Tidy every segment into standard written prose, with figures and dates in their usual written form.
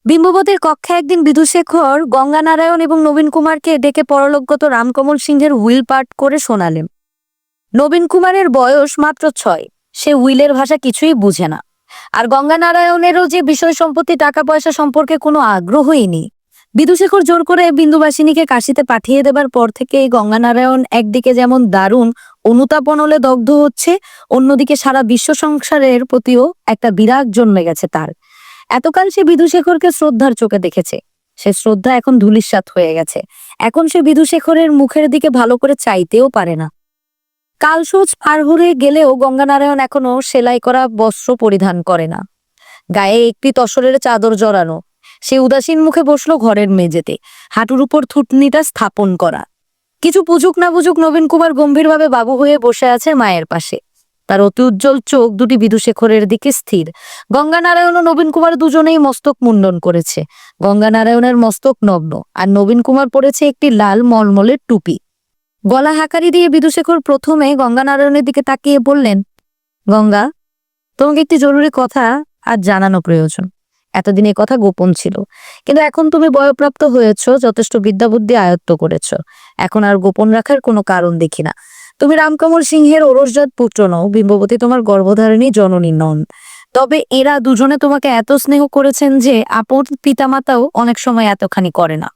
বিম্ববতীর কক্ষে একদিন বিধুশেখর গঙ্গানারায়ণ এবং নবীন কুমারকে ডেকে পরলোকগত রামকমল সিংহের উইল পাঠ করে শোনালেন। নবীন কুমারের বয়স মাত্র 6। সে উইলের ভাষা কিছুই বুঝে না। আর গঙ্গানারায়ণেরও যে বিষয় সম্পত্তি টাকা পয়সা সম্পর্কে কোনো আগ্রহই নেই। বিধুশেখর জোর করে বিন্দুবাসিনীকে কাশিতে পাঠিয়ে দেবার পর থেকে গঙ্গানারায়ণ একদিকে যেমন দারুণ অনুতাপনলে দগ্ধ হচ্ছে, অন্যদিকে সারা বিশ্ব সংসারের প্রতিও একটা বিরাগ জন্মে গেছে তার। এতকাল সে বিধুশেখরকে শ্রদ্ধার চোখে দেখেছে, সে শ্রদ্ধা এখন ধূলিসাৎ হয়ে গেছে। এখন সে বিধুশেখরের মুখের দিকে ভালো করে চাইতেও পারে না। কালসোজ পার হয়ে গেলেও গঙ্গানারায়ণ এখনো সেলাই করা বস্ত্র পরিধান করে না, গায়ে একটি তসরের চাদর জড়ানো। সে উদাসীন মুখে বসলো ঘরের মেঝেতে, হাঁটুর উপর থুতনিটা স্থাপন করা। কিছু বুঝুক না বুঝুক নবীন কুমার গম্ভীরভাবে বাবু হয়ে বসে আছে মায়ের পাশে। তার অতি উজ্জ্বল চোখ দুটি বিধুশেখরের দিকে স্থির। গঙ্গানারায়ণ ও নবীন কুমার দুজনেই মস্তক মুন্ডন করেছে। গঙ্গানারায়ণের মস্তক নগ্ন, আর নবীন কুমার পরেছে একটি লাল মলমলের টুপি। গলা হাঁকারি দিয়ে বিধুশেখর প্রথমে গঙ্গানারায়ণের দিকে তাকিয়ে বললেন, গঙ্গা, তোমাকে একটি জরুরি কথা আজ জানানো প্রয়োজন। এতদিন এ কথা গোপন ছিল, কিন্তু এখন তুমি বয়প্রাপ্ত হয়েছ, যথেষ্ট বিদ্যাবুদ্ধি আয়ত্ত করেছ। এখন আর গোপন রাখার কোনো কারণ দেখি না। তুমি রামকমল সিংহের ওরসজাত পুত্র নও, বিম্ববতী তোমার গর্ভধারিণী জননী নন। তবে এরা দুজনে তোমাকে এত স্নেহ করেছেন যে আপন পিতামাতাও অনেক সময় এতখানি করে না।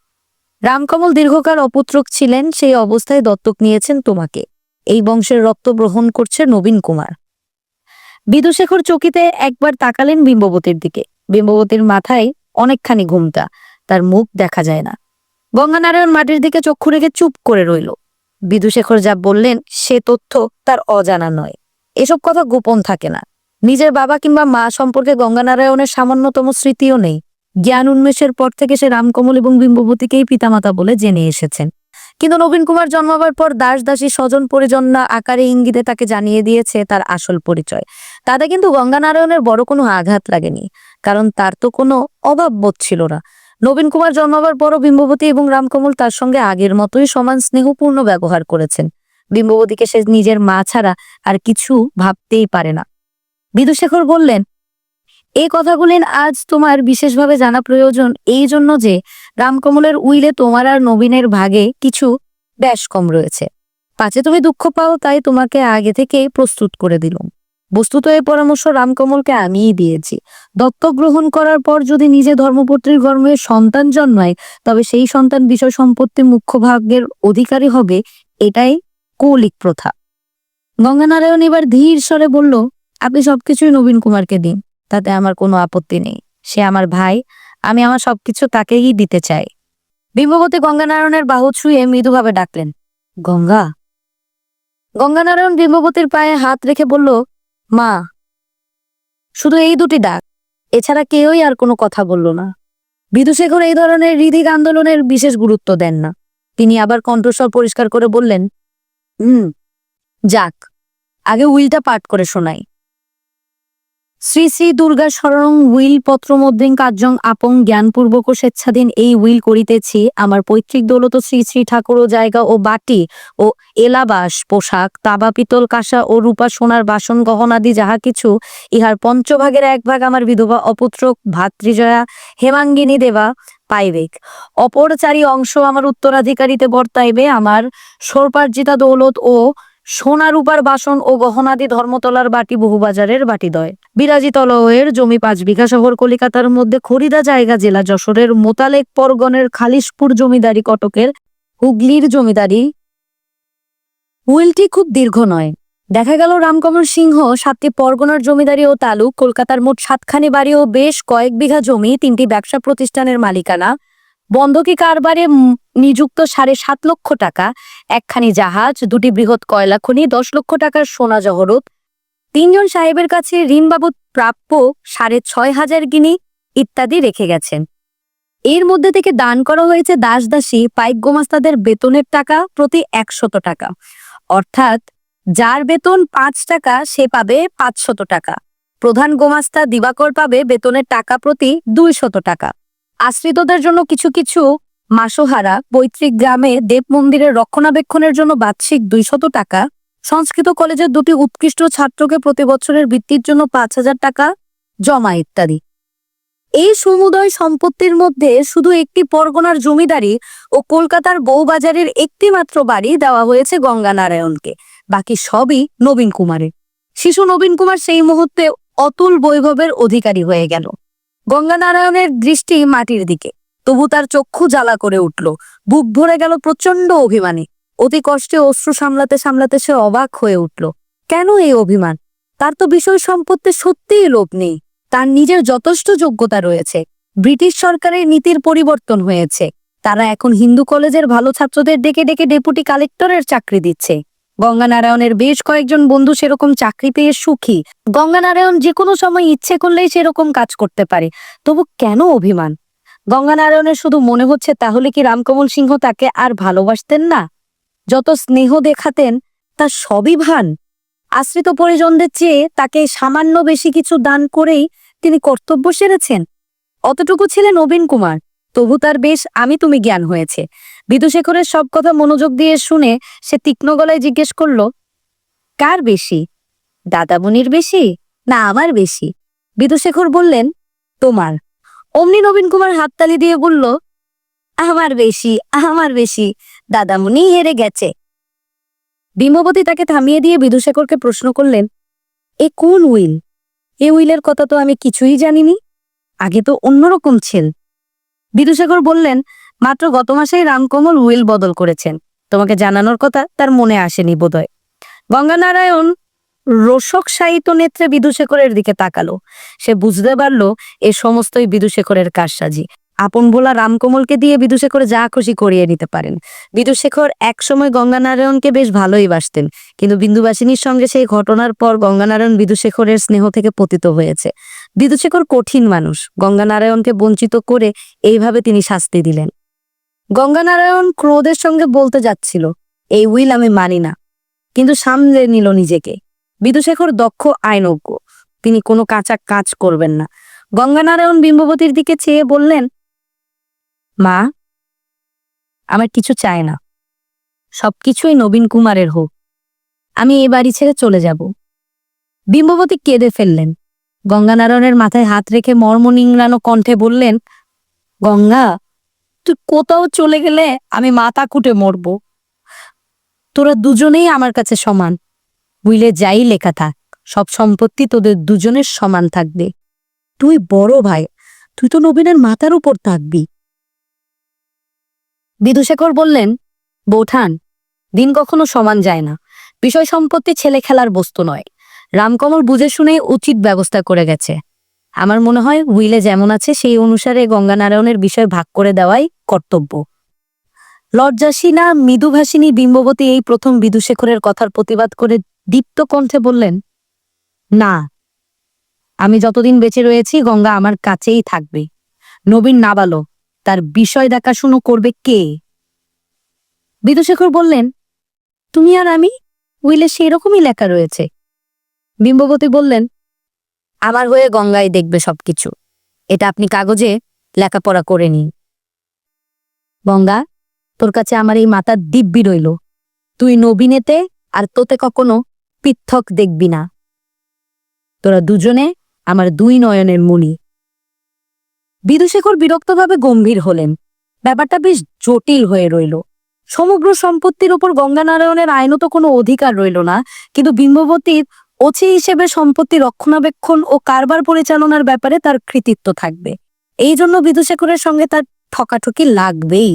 রামকমল দীর্ঘকাল অপুত্রক ছিলেন, সেই অবস্থায় দত্তক নিয়েছেন তোমাকে। এই বংশের রক্ত গ্রহণ করছে নবীন কুমার। বিধুশেখর চকিতে একবার তাকালেন বিম্ববতীর দিকে। বিম্ববতীর মাথায় অনেকখানি ঘুমটা, তার মুখ দেখা যায় না। গঙ্গানারায়ণ মাটির দিকে চক্ষু রেখে চুপ করে রইল। বিধুশেখর যা বললেন সে তথ্য তার অজানা নয়। এসব কথা গোপন থাকে না। নিজের বাবা কিংবা মা সম্পর্কে গঙ্গানারায়ণের সামান্যতম স্মৃতিও নেই। জ্ঞান উন্মেষের পর থেকে সে রামকমল এবং বিম্ববতীকেই পিতামাতা বলে জেনে এসেছেন। কিন্তু নবীন কুমার জন্মাবার পর দাস দাসী স্বজন পরিজনরা আকারে ইঙ্গিতে তাকে জানিয়ে দিয়েছে তার আসল পরিচয়। তাতে কিন্তু গঙ্গানারায়ণের বড় কোনো আঘাত লাগেনি, কারণ তার তো কোনো অভাববোধ ছিল না। নবীন কুমার জন্মাবার পরও বিম্ববতী এবং রামকমল তার সঙ্গে আগের মতোই সমান স্নেহপূর্ণ ব্যবহার করেছেন। বিম্ববতীকে সে নিজের মা ছাড়া আর কিছু ভাবতেই পারে না। বিধুশেখর বললেন, এই কথাগুলি আজ তোমার বিশেষভাবে জানা প্রয়োজন এই জন্য যে রামকমলের উইলে তোমার আর নবীনের ভাগে কিছু ব্যাস কম রয়েছে। পাছে তুমি দুঃখ পাও, তাই তোমাকে আগে থেকে প্রস্তুত করে দিলাম। বস্তুত এই পরামর্শ রামকমলকে আমিই দিয়েছি। দত্তক গ্রহণ করার পর যদি নিজে ধর্মপত্রীর গর্ভে সন্তান জন্মায়, তবে সেই সন্তান বিষয় সম্পত্তি মুখ্য ভাগ্যের অধিকারী হবে। এটাই কৌলিক প্রথা। গঙ্গানারায়ণ এবার ধীর স্বরে বলল, আপনি সবকিছুই নবীন কুমারকে দিন, তাতে আমার কোনো আপত্তি নেই। সে আমার ভাই, আমি আমার সবকিছু তাকেই দিতে চাই। বিম্ববতী গঙ্গানারায়ণের বাহু ছুঁয়ে মৃদুভাবে ডাকলেন, গঙ্গা। গঙ্গানারায়ণ বিম্ববতীর পায়ে হাত রেখে বলল, মা। শুধু এই দুটি ডাক, এছাড়া কেউই আর কোনো কথা বলল না। বিধুশেখর এই ধরনের হৃদিক আন্দোলনের বিশেষ গুরুত্ব দেন না। তিনি আবার কণ্ঠস্বর পরিষ্কার করে বললেন, যাক, আগে উইলটা পাঠ করে শোনাই। শ্রী শ্রী দুর্গা শরণং উইল পত্র মধ্যে কার্যং আপং জ্ঞানপূর্বক ও স্বেচ্ছাধীন এই উইল করিতেছি। আমার পৈতৃক দৌলত শ্রী শ্রী ঠাকুর ও জায়গা ও বাটি ও এলাবাস পোশাক তাবা পিতল কাঁসা ও রূপা সোনার বাসন গহনাদি যাহা কিছু, ইহার পঞ্চভাগের 1 ভাগ আমার বিধবা অপুত্রক ভাতৃজয়া হেমাঙ্গিনী দেবা পাইবেক। অপর 4 অংশ আমার উত্তরাধিকারীতে বর্তাইবে। আমার সর্পার্জিতা দৌলত ও সোনা রূপার বাসন ও গহনাদি ধর্মতলার বাটি বহুবাজারের বাটিদ্বয়। বিরাজিতলয়ের জমি 5 বিঘা শহর কলিকাতার মধ্যে খরিদা জায়গা জেলা যশোরের মোতালেক পরগণের খালিশপুর জমিদারি কটকের হুগলির জমিদারি। উইলটি খুব দীর্ঘ নয়। দেখা গেল রামকমল সিংহ 7টি পরগনার জমিদারি ও তালুক, কলকাতার মোট 7খানি বাড়ি ও বেশ কয়েক বিঘা জমি, 3টি ব্যবসা প্রতিষ্ঠানের মালিকানা, বন্ধকি কারবারে নিযুক্ত 7.5 লক্ষ টাকা, 1খানি জাহাজ, 2টি বৃহৎ কয়লা খনি, 10 লক্ষ টাকার সোনা জহরত, 3 জন সাহেবের কাছে ঋণ বাবদ প্রাপ্য 6,500 গিনি ইত্যাদি রেখে গেছেন। এর মধ্যে থেকে দান করা হয়েছে দাস দাসী পাইক গোমাস্তাদের বেতনের টাকা প্রতি 100 টাকা। অর্থাৎ যার বেতন 5 টাকা সে পাবে 500 টাকা। প্রধান গোমাস্তা দিবাকর পাবে বেতনের টাকা প্রতি 200 টাকা। আশ্রিতদের জন্য কিছু কিছু মাসোহারা, পৈতৃক গ্রামে দেব মন্দিরের রক্ষণাবেক্ষণের জন্য বার্ষিক 200 টাকা, সংস্কৃত কলেজের 2টি উৎকৃষ্ট ছাত্রকে প্রতি বছরের বৃত্তির জন্য 5,000 টাকা জমা ইত্যাদি। এই সমুদয় সম্পত্তির মধ্যে শুধু একটি পরগনার জমিদারি ও কলকাতার বউবাজারের একটি মাত্র বাড়ি দেওয়া হয়েছে গঙ্গানারায়ণকে, বাকি সবই নবীন কুমারের। শিশু নবীন কুমার সেই মুহূর্তে অতুল বৈভবের অধিকারী হয়ে গেল। গঙ্গানারায়ণের দৃষ্টি মাটির দিকে, তবু তার চক্ষু জ্বালা করে উঠল, বুক ভরে গেল প্রচন্ড অভিমানে। অতি কষ্টে অশ্রু সামলাতে সামলাতে সে অবাক হয়ে উঠল। কেন এই অভিমান? তার তো বিষয় সম্পত্তির সত্যিই লোভ নেই। তার নিজের যথেষ্ট যোগ্যতা রয়েছে। ব্রিটিশ সরকারের নীতির পরিবর্তন হয়েছে। তারা এখন হিন্দু কলেজের ভালো ছাত্রদের ডেকে ডেকে ডেপুটি কালেক্টরের চাকরি দিচ্ছে। গঙ্গানারায়ণের বেশ কয়েকজন বন্ধু সেরকম চাকরি পেয়ে সুখী। গঙ্গানারায়ণ যে কোনো সময় ইচ্ছে করলেই সেরকম কাজ করতে পারে, তবু কেন অভিমান? গঙ্গানারায়ণের শুধু মনে হচ্ছে, তাহলে কি রামকমল সিংহ তাকে আর ভালোবাসতেন না? যত স্নেহ দেখাতেন তার সবই ভান। আশ্রিত পরিজনদের চেয়ে তাকে সামান্য বেশি কিছু দান করেই তিনি কর্তব্য সেরেছেন। অতটুকু ছিলেন নবীন কুমার, তবু তার বেশ আমি তুমি জ্ঞান হয়েছে। বিধুশেখরের সব কথা মনোযোগ দিয়ে শুনে সে তীক্ষ্ণ গলায় জিজ্ঞেস করল, কার বেশি? দাদামণির বেশি না আমার বেশি? বিধুশেখর বললেন, তোমার। অমনি নবীন কুমার হাততালি দিয়ে বলল, আমার বেশি, আমার বেশি, দাদামণি হেরে গেছে। বিম্ববতী তাকে থামিয়ে দিয়ে বিধুশেখরকে প্রশ্ন করলেন, এ কোন উইল? এ উইলের কথা তো আমি কিছুই জানিনি। আগে তো অন্যরকম ছিল। বিধুশেখর বললেন, মাত্র গত মাসেই রামকমল উইল বদল করেছেন। তোমাকে জানানোর কথা তার মনে আসেনি বোধহয়। গঙ্গানারায়ণ রোষক শায়িত নেত্রে বিধুশেখরের দিকে তাকালো। সে বুঝতে পারল এ সমস্তই বিধুশেখরের কারসাজি। আপন ভোলা রামকমলকে দিয়ে বিধুশেখর যা খুশি করিয়ে নিতে পারেন। বিধুশেখর একসময় গঙ্গানারায়ণকে বেশ ভালোই বাসতেন, কিন্তু বিন্দুবাসিনীর সঙ্গে সেই ঘটনার পর গঙ্গানারায়ণ বিধুশেখরের স্নেহ থেকে পতিত হয়েছে। বিধুশেখর কঠিন মানুষ, গঙ্গানারায়ণকে বঞ্চিত করে এইভাবে তিনি শাস্তি দিলেন। গঙ্গানারায়ণ ক্রোধের সঙ্গে বলতে যাচ্ছিল, এই উইল আমি মানি না, কিন্তু সামলে নিল নিজেকে। বিধুশেখর দক্ষ আইনজ্ঞ, তিনি কোনো কাঁচা কাজ করবেন না। গঙ্গানারায়ণ বিম্ববতীর দিকে চেয়ে বললেন, মা, আমার কিছু চায় না, সবকিছুই নবীন কুমারের হোক। আমি এ বাড়ি ছেড়ে চলে যাব। বিম্ববতী কেঁদে ফেললেন। গঙ্গানারায়ণের মাথায় হাত রেখে মর্ম নিংড়ানো কণ্ঠে বললেন, গঙ্গা, তুই কোথাও চলে গেলে আমি মাথা কুটে মরব। তোরা দুজনেই আমার কাছে সমান। উইলে যাই লেখা থাক, সব সম্পত্তি তোদের দুজনের সমান থাকবে। তুই বড় ভাই, তুই তো নবীনের মাথার উপর থাকবি। বিধুশেখর বললেন, বৌঠান, দিন কখনো সমান যায় না। বিষয় সম্পত্তি ছেলে খেলার বস্তু নয়। রামকমল বুঝে শুনে উচিত ব্যবস্থা করে গেছে। আমার মনে হয় উইলে যেমন আছে সেই অনুসারে গঙ্গানারায়ণের বিষয় ভাগ করে দেওয়াই কর্তব্য। লজ্জাসীনা মৃদুভাষিনী বিম্ববতী এই প্রথম বিধুশেখরের কথার প্রতিবাদ করে দীপ্ত কণ্ঠে বললেন, না, আমি যতদিন বেঁচে রয়েছি গঙ্গা আমার কাছেই থাকবে। নবীন নাবালক, তার বিষয় দেখাশুনো করবে কে? বিধুশেখর বললেন, তুমি আর আমি, উইলে সেই রকমই লেখা রয়েছে। বিম্ববতী বললেন, আমার হয়ে গঙ্গাই দেখবে সবকিছু। এটা আপনি কাগজে লেখাপড়া করে নিন। গঙ্গা, তোর কাছে আমার এই মাথার দিব্যি রইল, তুই নবীনেতে আর তোতে কখনো পৃথক দেখবি না। তোরা দুজনে আমার দুই নয়নের মণি। বিধুশেখর বিরক্তভাবে গম্ভীর হলেন। ব্যাপারটা বেশ জটিল হয়ে রইল। সমগ্র সম্পত্তির উপর গঙ্গানারায়ণের আইনত কোনো অধিকার রইল না, কিন্তু বিম্ববতীর ওছি হিসেবে সম্পত্তি রক্ষণাবেক্ষণ ও কারবার পরিচালনার ব্যাপারে তার কৃতিত্ব থাকবে। এই জন্য বিধুশেখরের সঙ্গে তার ঠকাঠকি লাগবেই।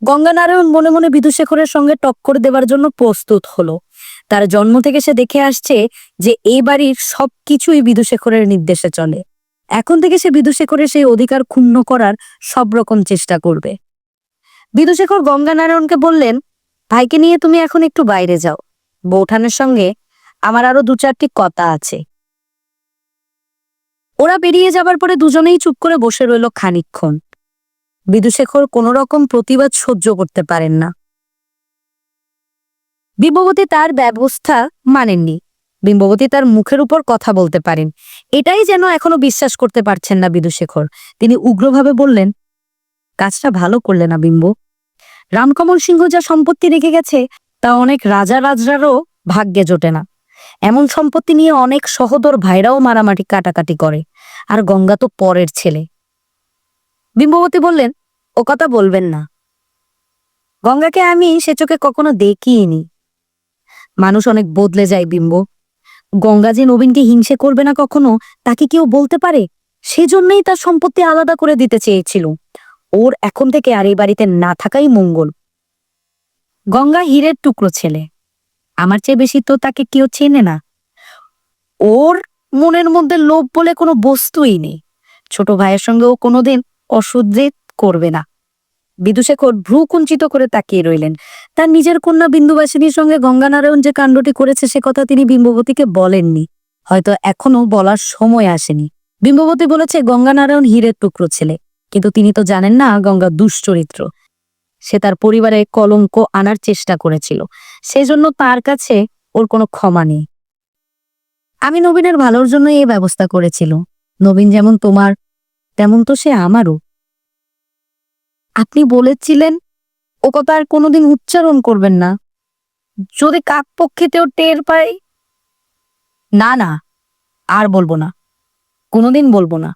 গঙ্গানারায়ণ মনে মনে বিধুশেখরের সঙ্গে টক্কর দেবার জন্য প্রস্তুত হলো। তার জন্ম থেকে সে দেখে আসছে যে এই বাড়ির সবকিছুই বিধুশেখরের নির্দেশে চলে। এখন থেকে সে বিধুশেখরের সেই অধিকার ক্ষুণ্ণ করার সব রকম চেষ্টা করবে। বিধুশেখর গঙ্গানারায়ণকে বললেন, ভাইকে নিয়ে তুমি এখন একটু বাইরে যাও। বৌঠানের সঙ্গে আমার আরো দু চারটি কথা আছে। ওরা বেরিয়ে যাবার পরে দুজনেই চুপ করে বসে রইল খানিকক্ষণ। বিধুশেখর কোন রকম প্রতিবাদ সহ্য করতে পারেন না। বিম্ববতী তার ব্যবস্থা মানেননি। বিম্ববতী তার মুখের উপর কথা বলতে পারেন, এটাই যেন এখনো বিশ্বাস করতে পারছেন না বিধুশেখর। তিনি উগ্রভাবে বললেন, কাজটা ভালো করলে না বিম্ব। রামকমল সিংহ যা সম্পত্তি রেখে গেছে তা অনেক রাজা রাজরারও ভাগ্যে জোটে না। এমন সম্পত্তি নিয়ে অনেক সহোদর ভাইরাও মারামারি কাটাকাটি করে, আর গঙ্গা তো পরের ছেলে। বিম্ববতী বললেন, ও কথা বলবেন না। গঙ্গাকে আমি সে চোখে কখনো দেখিনি। মানুষ অনেক বদলে যায় বিম্ব। গঙ্গা যে নবীনকে হিংসে করবে না কখনো, তাকে কেউ বলতে পারে? সেজন্যই তার সম্পত্তি আলাদা করে দিতে চেয়েছিল। ওর এখন থেকে আর এই বাড়িতে না থাকাই মঙ্গল। গঙ্গা হীরের টুকরো ছেলে, আমার চেয়ে বেশি তো তাকে কেউ চেনে না। ওর মনের মধ্যে লোভ বলে কোনো বস্তুই নেই। ছোট ভাইয়ের সঙ্গে ও কোনোদিন অসহ্যে করবে না। বিদুশেখর ভ্রু কুঞ্চিত করে তাকিয়ে রইলেন। তার নিজের কন্যা বিন্দুবাসিনীর সঙ্গে গঙ্গানারায়ণ যে কাণ্ডটি করেছে সে কথা তিনি বিম্ববতীকে বলেননি, হয়তো এখনো বলার সময় আসেনি। বিম্ববতী বলেছে গঙ্গানারায়ণ হীরের টুকরো ছেলে, কিন্তু তিনি তো জানেন না গঙ্গা দুশ্চরিত্র। সে তার পরিবারে কলঙ্ক আনার চেষ্টা করেছিল, সেজন্য তার কাছে ওর কোনো ক্ষমা নেই। আমি নবীনের ভালোর জন্য এই ব্যবস্থা করেছিল। নবীন যেমন তোমার, তেমন তো সে আমারও। আপনি বলেছিলেন ও কথা আর কোনোদিন উচ্চারণ করবেন না, যদি কাকপক্ষীতেও টের পাই। না না, আর বলবো না, কোনোদিন বলবো না।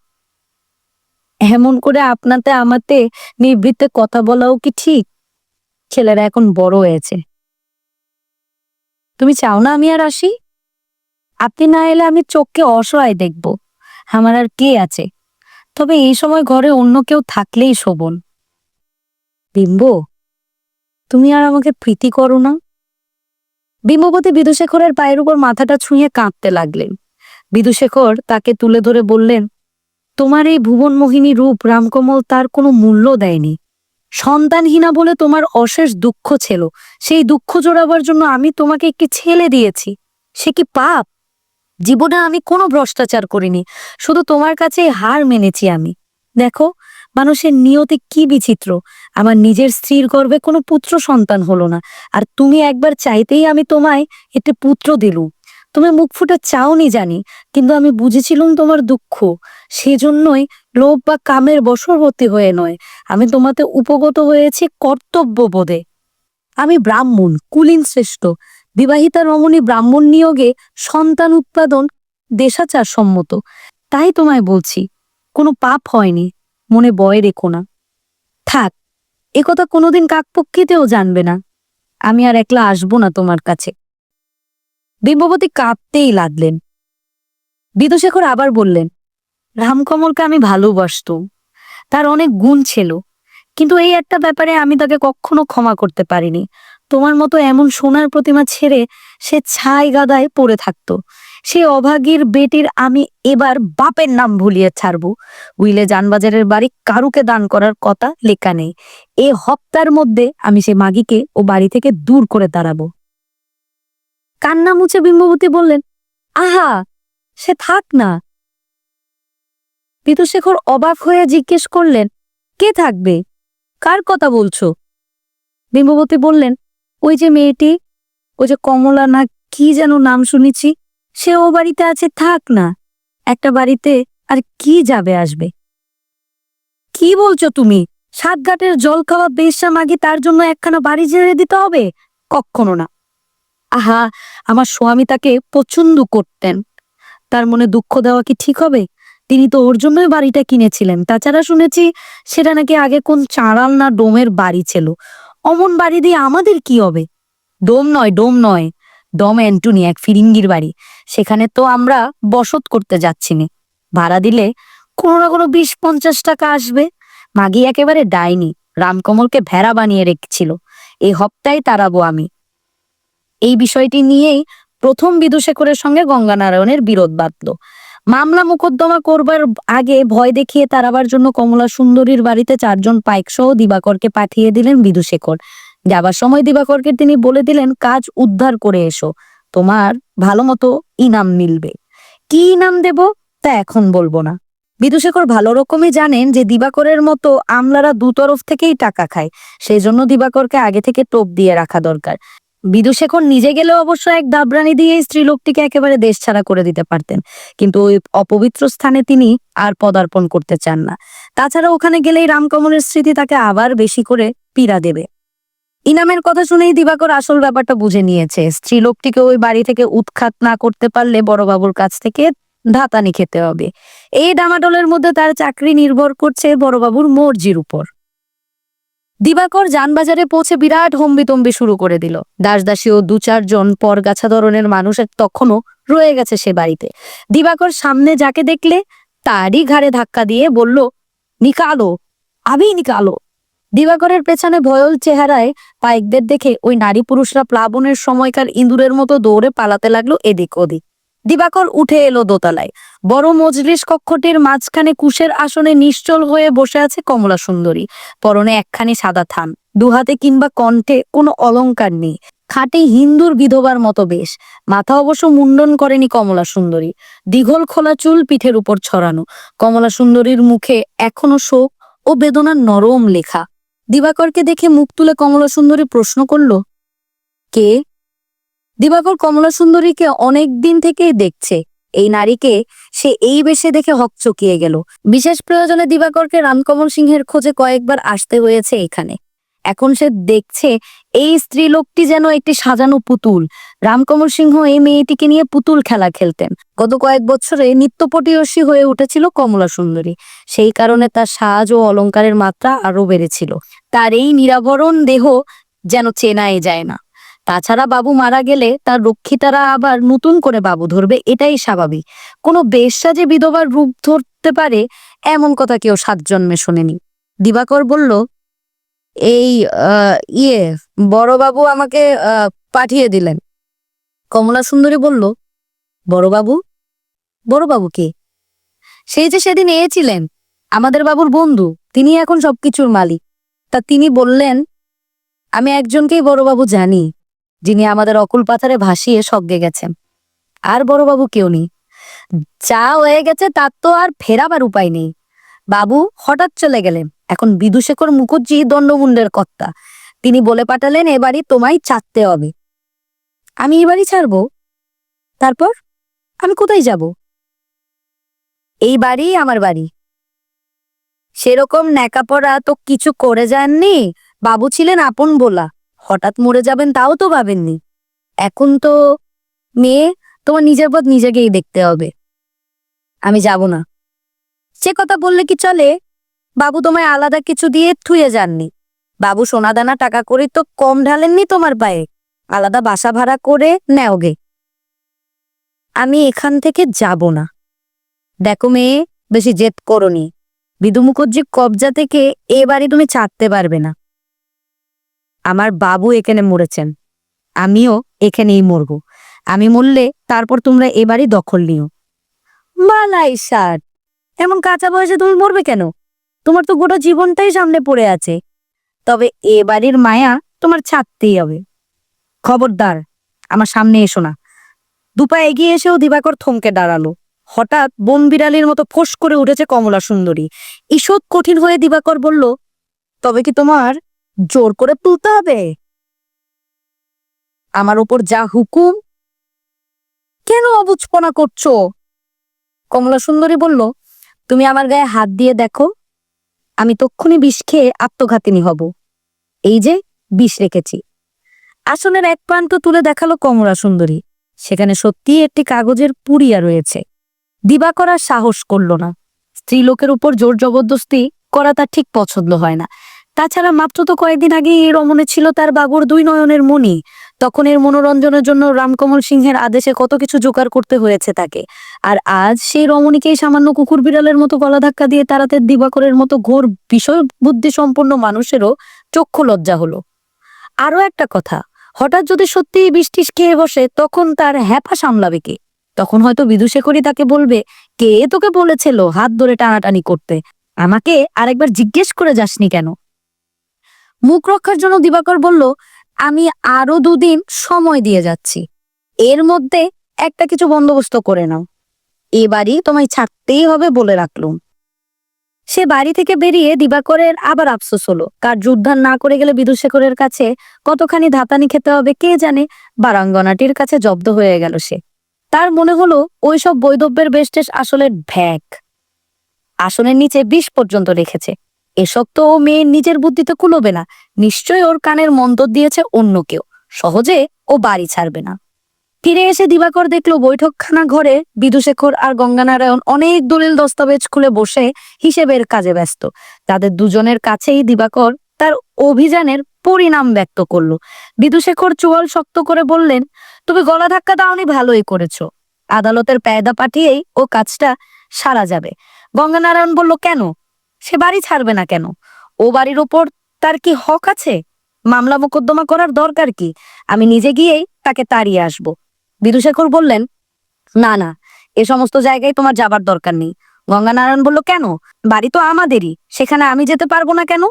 এমন করে আপনাতে আমাতে নিবৃত্তে কথা বলাও কি ঠিক? ছেলেরা এখন বড় হয়েছে। তুমি চাও না আমি আর আসি? আপনি না এলে আমি চোখকে অসহায় দেখব। আমার আর কে আছে? তবে এই সময় ঘরে অন্য কেউ থাকলেই শোভন। বিম্ব, তুমি আর আমাকে প্রীতি করো না? বিম্ববতী বিদুশেখরের পায়ের উপর মাথাটা ছুঁয়ে কাঁদতে লাগলেন। বিদুশেখর তাকে তুলে ধরে বললেন, তোমার এই ভুবনমোহিনী রূপ রামকমল তার কোনো মূল্য দেয়নি। সন্তানহীনা বলে তোমার অশেষ দুঃখ ছিল, সেই দুঃখ জোড়াবার জন্য আমি তোমাকে একটি ছেলে দিয়েছি। সে কি পাপ? জীবনে আমি কোনো ভ্রষ্টাচার করিনি, শুধু তোমার কাছে হার মেনেছি আমি। দেখো, মানুষের নিয়তি কি বিচিত্র। আমার নিজের স্ত্রীর গর্ভে কোনো পুত্র সন্তান হলো না, আর তুমি একবার চাইতেই আমি তোমায় একটি পুত্র দিলুম। তুমি মুখ ফুটে চাওনি জানি, কিন্তু আমি বুঝেছিলুম তোমার দুঃখ। সেজন্যই লোভ বা কামের বশবর্তী হয়ে নয়, আমি তোমাতে উপগত হয়েছি কর্তব্যবোধে। আমি ব্রাহ্মণ, কুলীন শ্রেষ্ঠ। বিবাহিতা রমণী ব্রাহ্মণ নিয়োগে সন্তান উৎপাদন দেশাচার সম্মত। তাই তোমায় বলছি, কোনো পাপ হয়নি, মনে ভয় রেখো না। থাক, একথা কোনোদিন কাকপক্ষীতেও জানবে না। আমি আর একলা আসবো না তোমার কাছে। বিম্ববতী কাঁদতেই লাগলেন। বিদুশেখর আবার বললেন, রামকমলকে আমি ভালোবাসতুম, তার অনেক গুণ ছিল, কিন্তু এই একটা ব্যাপারে আমি তাকে কখনো ক্ষমা করতে পারিনি। তোমার মতো এমন সোনার প্রতিমা ছেড়ে সে ছাই গাদায় পড়ে থাকতো। সে অভাগীর বেটির আমি এবার বাপের নাম ভুলিয়ে ছাড়বো। উইলে জানবাজারের বাড়ি কারুকে দান করার কথা লেখা নেই। এ হপ্তার মধ্যে আমি সে মাগিকে ও বাড়ি থেকে দূর করে দাঁড়াবো। কান্না মুছে বিম্ববতী বললেন, আহা, সে থাক না। বিদুশেখর অবাক হয়ে জিজ্ঞেস করলেন, কে থাকবে? কার কথা বলছো? বিম্ববতী বললেন, ওই যে মেয়েটি, ওই যে কমলা না কি যেন নাম শুনেছি, সে ও বাড়িতে আছে, থাক না। একটা বাড়িতে আর কি যাবে আসবে? কি বলছো তুমি? সাতঘাটের জল খাওয়া বেশ্যা মাগি, তার জন্য একখানা বাড়ি ছেড়ে দিতে হবে? কখনো না। আহা, আমার স্বামী তাকে পছন্দ করতেন, তার মনে দুঃখ দেওয়া কি ঠিক হবে? তিনি তো ওর জন্যই বাড়িটা কিনেছিলেন। তাছাড়া শুনেছি সেটা নাকি আগে কোন চাঁড়াল না ডোমের বাড়ি ছিল। অমন বাড়ি দিয়ে আমাদের কি হবে? ডোম নয়, ডোম নয়, ডম অ্যান্টনি, এক ফিরিঙ্গির বাড়ি। সেখানে তো আমরা বসত করতে যাচ্ছি না। ভাড়া দিলে কোনো না কোনো 20-50 টাকা আসবে। মাগি একেবারে ডাইনি, রামকমলকে ভেড়া বানিয়ে রেখেছিল। এই হপ্তায় তাড়াবো আমি। এই বিষয়টি নিয়েই প্রথম বিদুশেখরের সঙ্গে গঙ্গানারায়ণের বিরোধ বাঁধল। মামলা মোকদ্দমা করবার আগে ভয় দেখিয়ে তাড়াবার জন্য কমলা সুন্দরীর বাড়িতে 4 জন পাইক সহ দিবাকরকে পাঠিয়ে দিলেন বিদুশেখর। যাবার সময় দিবাকরকে তিনি বলে দিলেন, কাজ উদ্ধার করে এসো, তোমার ভালো মতো ইনাম মিলবে। কি ইনাম দেব তা এখন বলবো না। বিদুশেখর ভালো রকমই জানেন যে দিবাকরের মতো আমলারা দুতরফ থেকেই টাকা খায়, সেই জন্য দিবাকরকে আগে থেকে টোপ দিয়ে রাখা দরকার। বিদুশেখর নিজে গেলে অবশ্য এক দাবরানি দিয়ে স্ত্রীলোকটিকে একেবারে দেশ ছাড়া করে দিতে পারতেন, কিন্তু ওই অপবিত্র স্থানে তিনি আর পদার্পণ করতে চান না। তাছাড়া ওখানে গেলেই রামকমলের স্মৃতি তাকে আবার বেশি করে পীড়া দেবে। ইনামের কথা শুনেই দিবাকর আসল ব্যাপারটা বুঝে নিয়েছে। স্ত্রীলোকটিকে ওই বাড়ি থেকে উৎখাত না করতে পারলে বড়বাবুর কাছ থেকে ধাতানি খেতে হবে। এই ডামাডোলের মধ্যে তার চাকরি নির্ভর করছে বড়বাবুর মর্জির উপর। দিবাকর যানবাজারে পৌঁছে বিরাট হম্বিতম্বি শুরু করে দিল। দাসদাসী ও 2-4 জন পরগাছা ধরনের মানুষের তখনও রয়ে গেছে সে বাড়িতে। দিবাকর সামনে যাকে দেখলে তারই ঘাড়ে ধাক্কা দিয়ে বলল, নিকালো, আবি নিকালো। দিবাকরের পেছনে ভয়ল চেহারায় পাইকদের দেখে ওই নারী পুরুষরা প্লাবনের সময়কার ইঁদুরের মতো দৌড়ে পালাতে লাগলো এদিক ওদিক। দিবাকর উঠে এলো দোতলায়। বড় মজলিস কক্ষটির মাঝখানে কুশের আসনে নিশ্চল হয়ে বসে আছে কমলা সুন্দরী। পরনে একখানি সাদা থান, দুহাতে কিংবা কণ্ঠে কোনো অলংকার নেই। খাঁটি হিন্দুর বিধবার মতো বেশ। মাথা অবশ্য মুন্ডন করেনি কমলা সুন্দরী। দীঘল খোলা চুল পিঠের উপর ছড়ানো। কমলা সুন্দরীর মুখে এখনো শোক ও বেদনার নরম লেখা। দিবাকরকে দেখে মুখ তুলে কমলা সুন্দরী প্রশ্ন করল, কে? দিবাকর কমলা সুন্দরীকে অনেক দিন থেকেই দেখছে। এই নারীকে সে এই বেশে দেখে হকচকিয়ে গেল। বিশেষ প্রয়োজনে দিবাকরকে রামকমল সিংহের খোঁজে কয়েকবার আসতে হয়েছে এখানে। এখন সে দেখছে এই স্ত্রীলোকটি যেন একটি সাজানো পুতুল। রামকমল সিংহ এই মেয়েটিকে নিয়ে পুতুল খেলা খেলতেন। গত কয়েক বছরে নিত্যপটীয়সী হয়ে উঠেছিল কমলা সুন্দরী। সেই কারণে তার সাজ ও অলংকারের মাত্রা আরো বেড়েছিল। তার এই নিরাভরণ দেহ যেন চেনাই যায় না। তাছাড়া বাবু মারা গেলে তার রক্ষিতারা আবার নতুন করে বাবু ধরবে, এটাই স্বাভাবিক। কোনো বেশ্যা যে বিধবার রূপ ধরতে পারে এমন কথা কেউ 7 জন্মে শোনেনি। দিবাকর বলল, এই ইয়ে বড়বাবু আমাকে পাঠিয়ে দিলেন। কমলা সুন্দরী বলল, বড়বাবু? বড়বাবু কে? সেই যে সেদিন এসেছিলেন, আমাদের বাবুর বন্ধু। তিনি এখন সবকিছুর মালিক। তা তিনি বললেন, আমি একজনকেই বড়বাবু জানি, যিনি আমাদের অকুল পাথারে ভাসিয়ে স্বর্গে গেছেন। আর বড়বাবু কেউ নেই। যা হয়ে গেছে তার তো আর ফেরাবার উপায় নেই। বাবু হঠাৎ চলে গেলেন। এখন বিদুশেখর মুখুজ্জি দণ্ডমুণ্ডের কর্তা। তিনি বলে পাঠালেন, এবারই তোমায় ছাড়তে হবে। আমি এবারই ছাড়বো? তারপর আমি কোথায় যাব? এই বাড়ি আমার বাড়ি। সেরকম ন্যাকাপড়া তো কিছু করে যাননি। বাবু ছিলেন আপন বলা। হঠাৎ মরে যাবেন তাও তো ভাবেননি। এখন তো মেয়ে, তোমার নিজের পথ নিজেকেই দেখতে হবে। আমি যাব না। সে কথা বললে কি চলে? বাবু তোমায় আলাদা কিছু দিয়ে থুয়ে যাননি। বাবু সোনাদানা টাকা করে তো কম ঢালেননি তোমার পায়ে। আলাদা বাসা ভাড়া করে নেওগে। আমি এখান থেকে যাব না। দেখো মেয়ে, বেশি জেদ করোনি। বিদু মুখুজ্জির কবজা থেকে এ বাড়ি তুমি ছাড়তে পারবে না। আমার বাবু এখানে মরেছেন, আমিও এখানেই মরবো। আমি মরলে তারপর তোমরা এ বাড়ি দখল নিও। মালাই সার, এমন কাঁচা বয়সে তুমি মরবে কেন? তোমার তো গোটা জীবনটাই সামনে পড়ে আছে। তবে এ বাড়ির মায়া তোমার ছাড়তেই হবে। খবরদার আমার সামনে এসো না। দুপা এগিয়ে এসেও দিবাকর থমকে দাঁড়ালো। হঠাৎ বন বিড়ালির মতো ফোঁস করে উঠেছে কমলা সুন্দরী। ঈষৎ কঠিন হয়ে দিবাকর বলল, তবে কি তোমার জোর করে তুলতে হবে? আমার ওপর যা হুকুম। কেন অবুঝপনা করছো? কমলা সুন্দরী বলল, তুমি আমার গায়ে হাত দিয়ে দেখো। আমি তক্ষুনি বিষ খেয়ে আত্মঘাতিনী হব। এই যে বিষ রেখেছি। আসনের এক প্রান্ত তুলে দেখালো কমলা সুন্দরী। সেখানে সত্যিই একটি কাগজের পুড়িয়া রয়েছে। দিবাকর আর সাহস করল না। স্ত্রীলোকের উপর জোর জবরদস্তি করা তার ঠিক পছন্দ হয় না। তাছাড়া মাত্র তো কয়েকদিন আগে এই রমণে ছিল তার বাবুর 2 নয়নের মণি। তখন এর মনোরঞ্জনের জন্য রামকমল সিংহের আদেশে কত কিছু জোগাড় করতে হয়েছে তাকে। আর আজ সেই রমণীকেই সামান্য কুকুর বিড়ালের মতো গলা ধাক্কা দিয়ে তাড়াতে দিবাকরের মতো ঘোর বিষয় বুদ্ধি সম্পন্ন মানুষেরও চক্ষু লজ্জা হলো। আরো একটা কথা, হঠাৎ যদি সত্যিই বৃষ্টিস খেয়ে বসে, তখন তার হ্যাপা সামলাবে কে? তখন হয়তো বিদুশেখরই তাকে বলবে, কে তোকে বলেছিল হাত ধরে টানাটানি করতে? আমাকে আরেকবার জিজ্ঞেস করে যাসনি কেন? মুখ রক্ষার জন্য দিবাকর বলল, আমি আরো 2 দিন সময় দিয়ে যাচ্ছি। এর মধ্যে একটা কিছু বন্দোবস্ত করে নাও। এবারই তোমায় ছাড়তেই হবে বলে রাখলুম। সে বাড়ি থেকে বেরিয়ে দিবাকরের আবার আফসোস হলো। কার্য উদ্ধার না করে গেলে বিদুশেখরের কাছে কতখানি ধাতানি খেতে হবে কে জানে। বারাঙ্গনাটির কাছে জব্দ হয়ে গেল সে। তার মনে হলো ওইসব বৈধব্যের বেস্টেস আসলে ভ্যাক। আসনের নিচে বিষ পর্যন্ত রেখেছে। এসব তো ও মেয়ের নিজের বুদ্ধিতে কুলোবে না। নিশ্চয়ই ওর কানের মন্তর দিয়েছে অন্য কেউ। সহজে ও বাড়ি ছাড়বে না। ফিরে এসে দিবাকর দেখলো বৈঠকখানা ঘরে বিধুশেখর আর গঙ্গানারায়ণ অনেক দলিল দস্তাবেজ খুলে বসে হিসেবের কাজে ব্যস্ত। তাদের দুজনের কাছেই দিবাকর তার অভিযানের পরিণাম ব্যক্ত করলো। বিধুশেখর চোয়াল শক্ত করে বললেন, তুমি গলা ধাক্কা দাওনি, ভালোই করেছো। আদালতের পেয়দা পাঠিয়েই ও কাজটা সারা যাবে। গঙ্গানারায়ণ বলল, কেন? সে বাড়ি ছাড়বে না কেন? ও বাড়ির ওপর তার কি হক আছে? মামলা মোকদ্দমা করার দরকার কি? আমি নিজে গিয়েই তাকে তাড়িয়ে আসবো। বিধুশেখর বললেন, না না, এ সমস্ত জায়গায় তোমার যাবার দরকার নেই। গঙ্গানারায়ণ বলল, কেন? বাড়ি তো আমাদেরই, সেখানে আমি যেতে পারবো না কেন?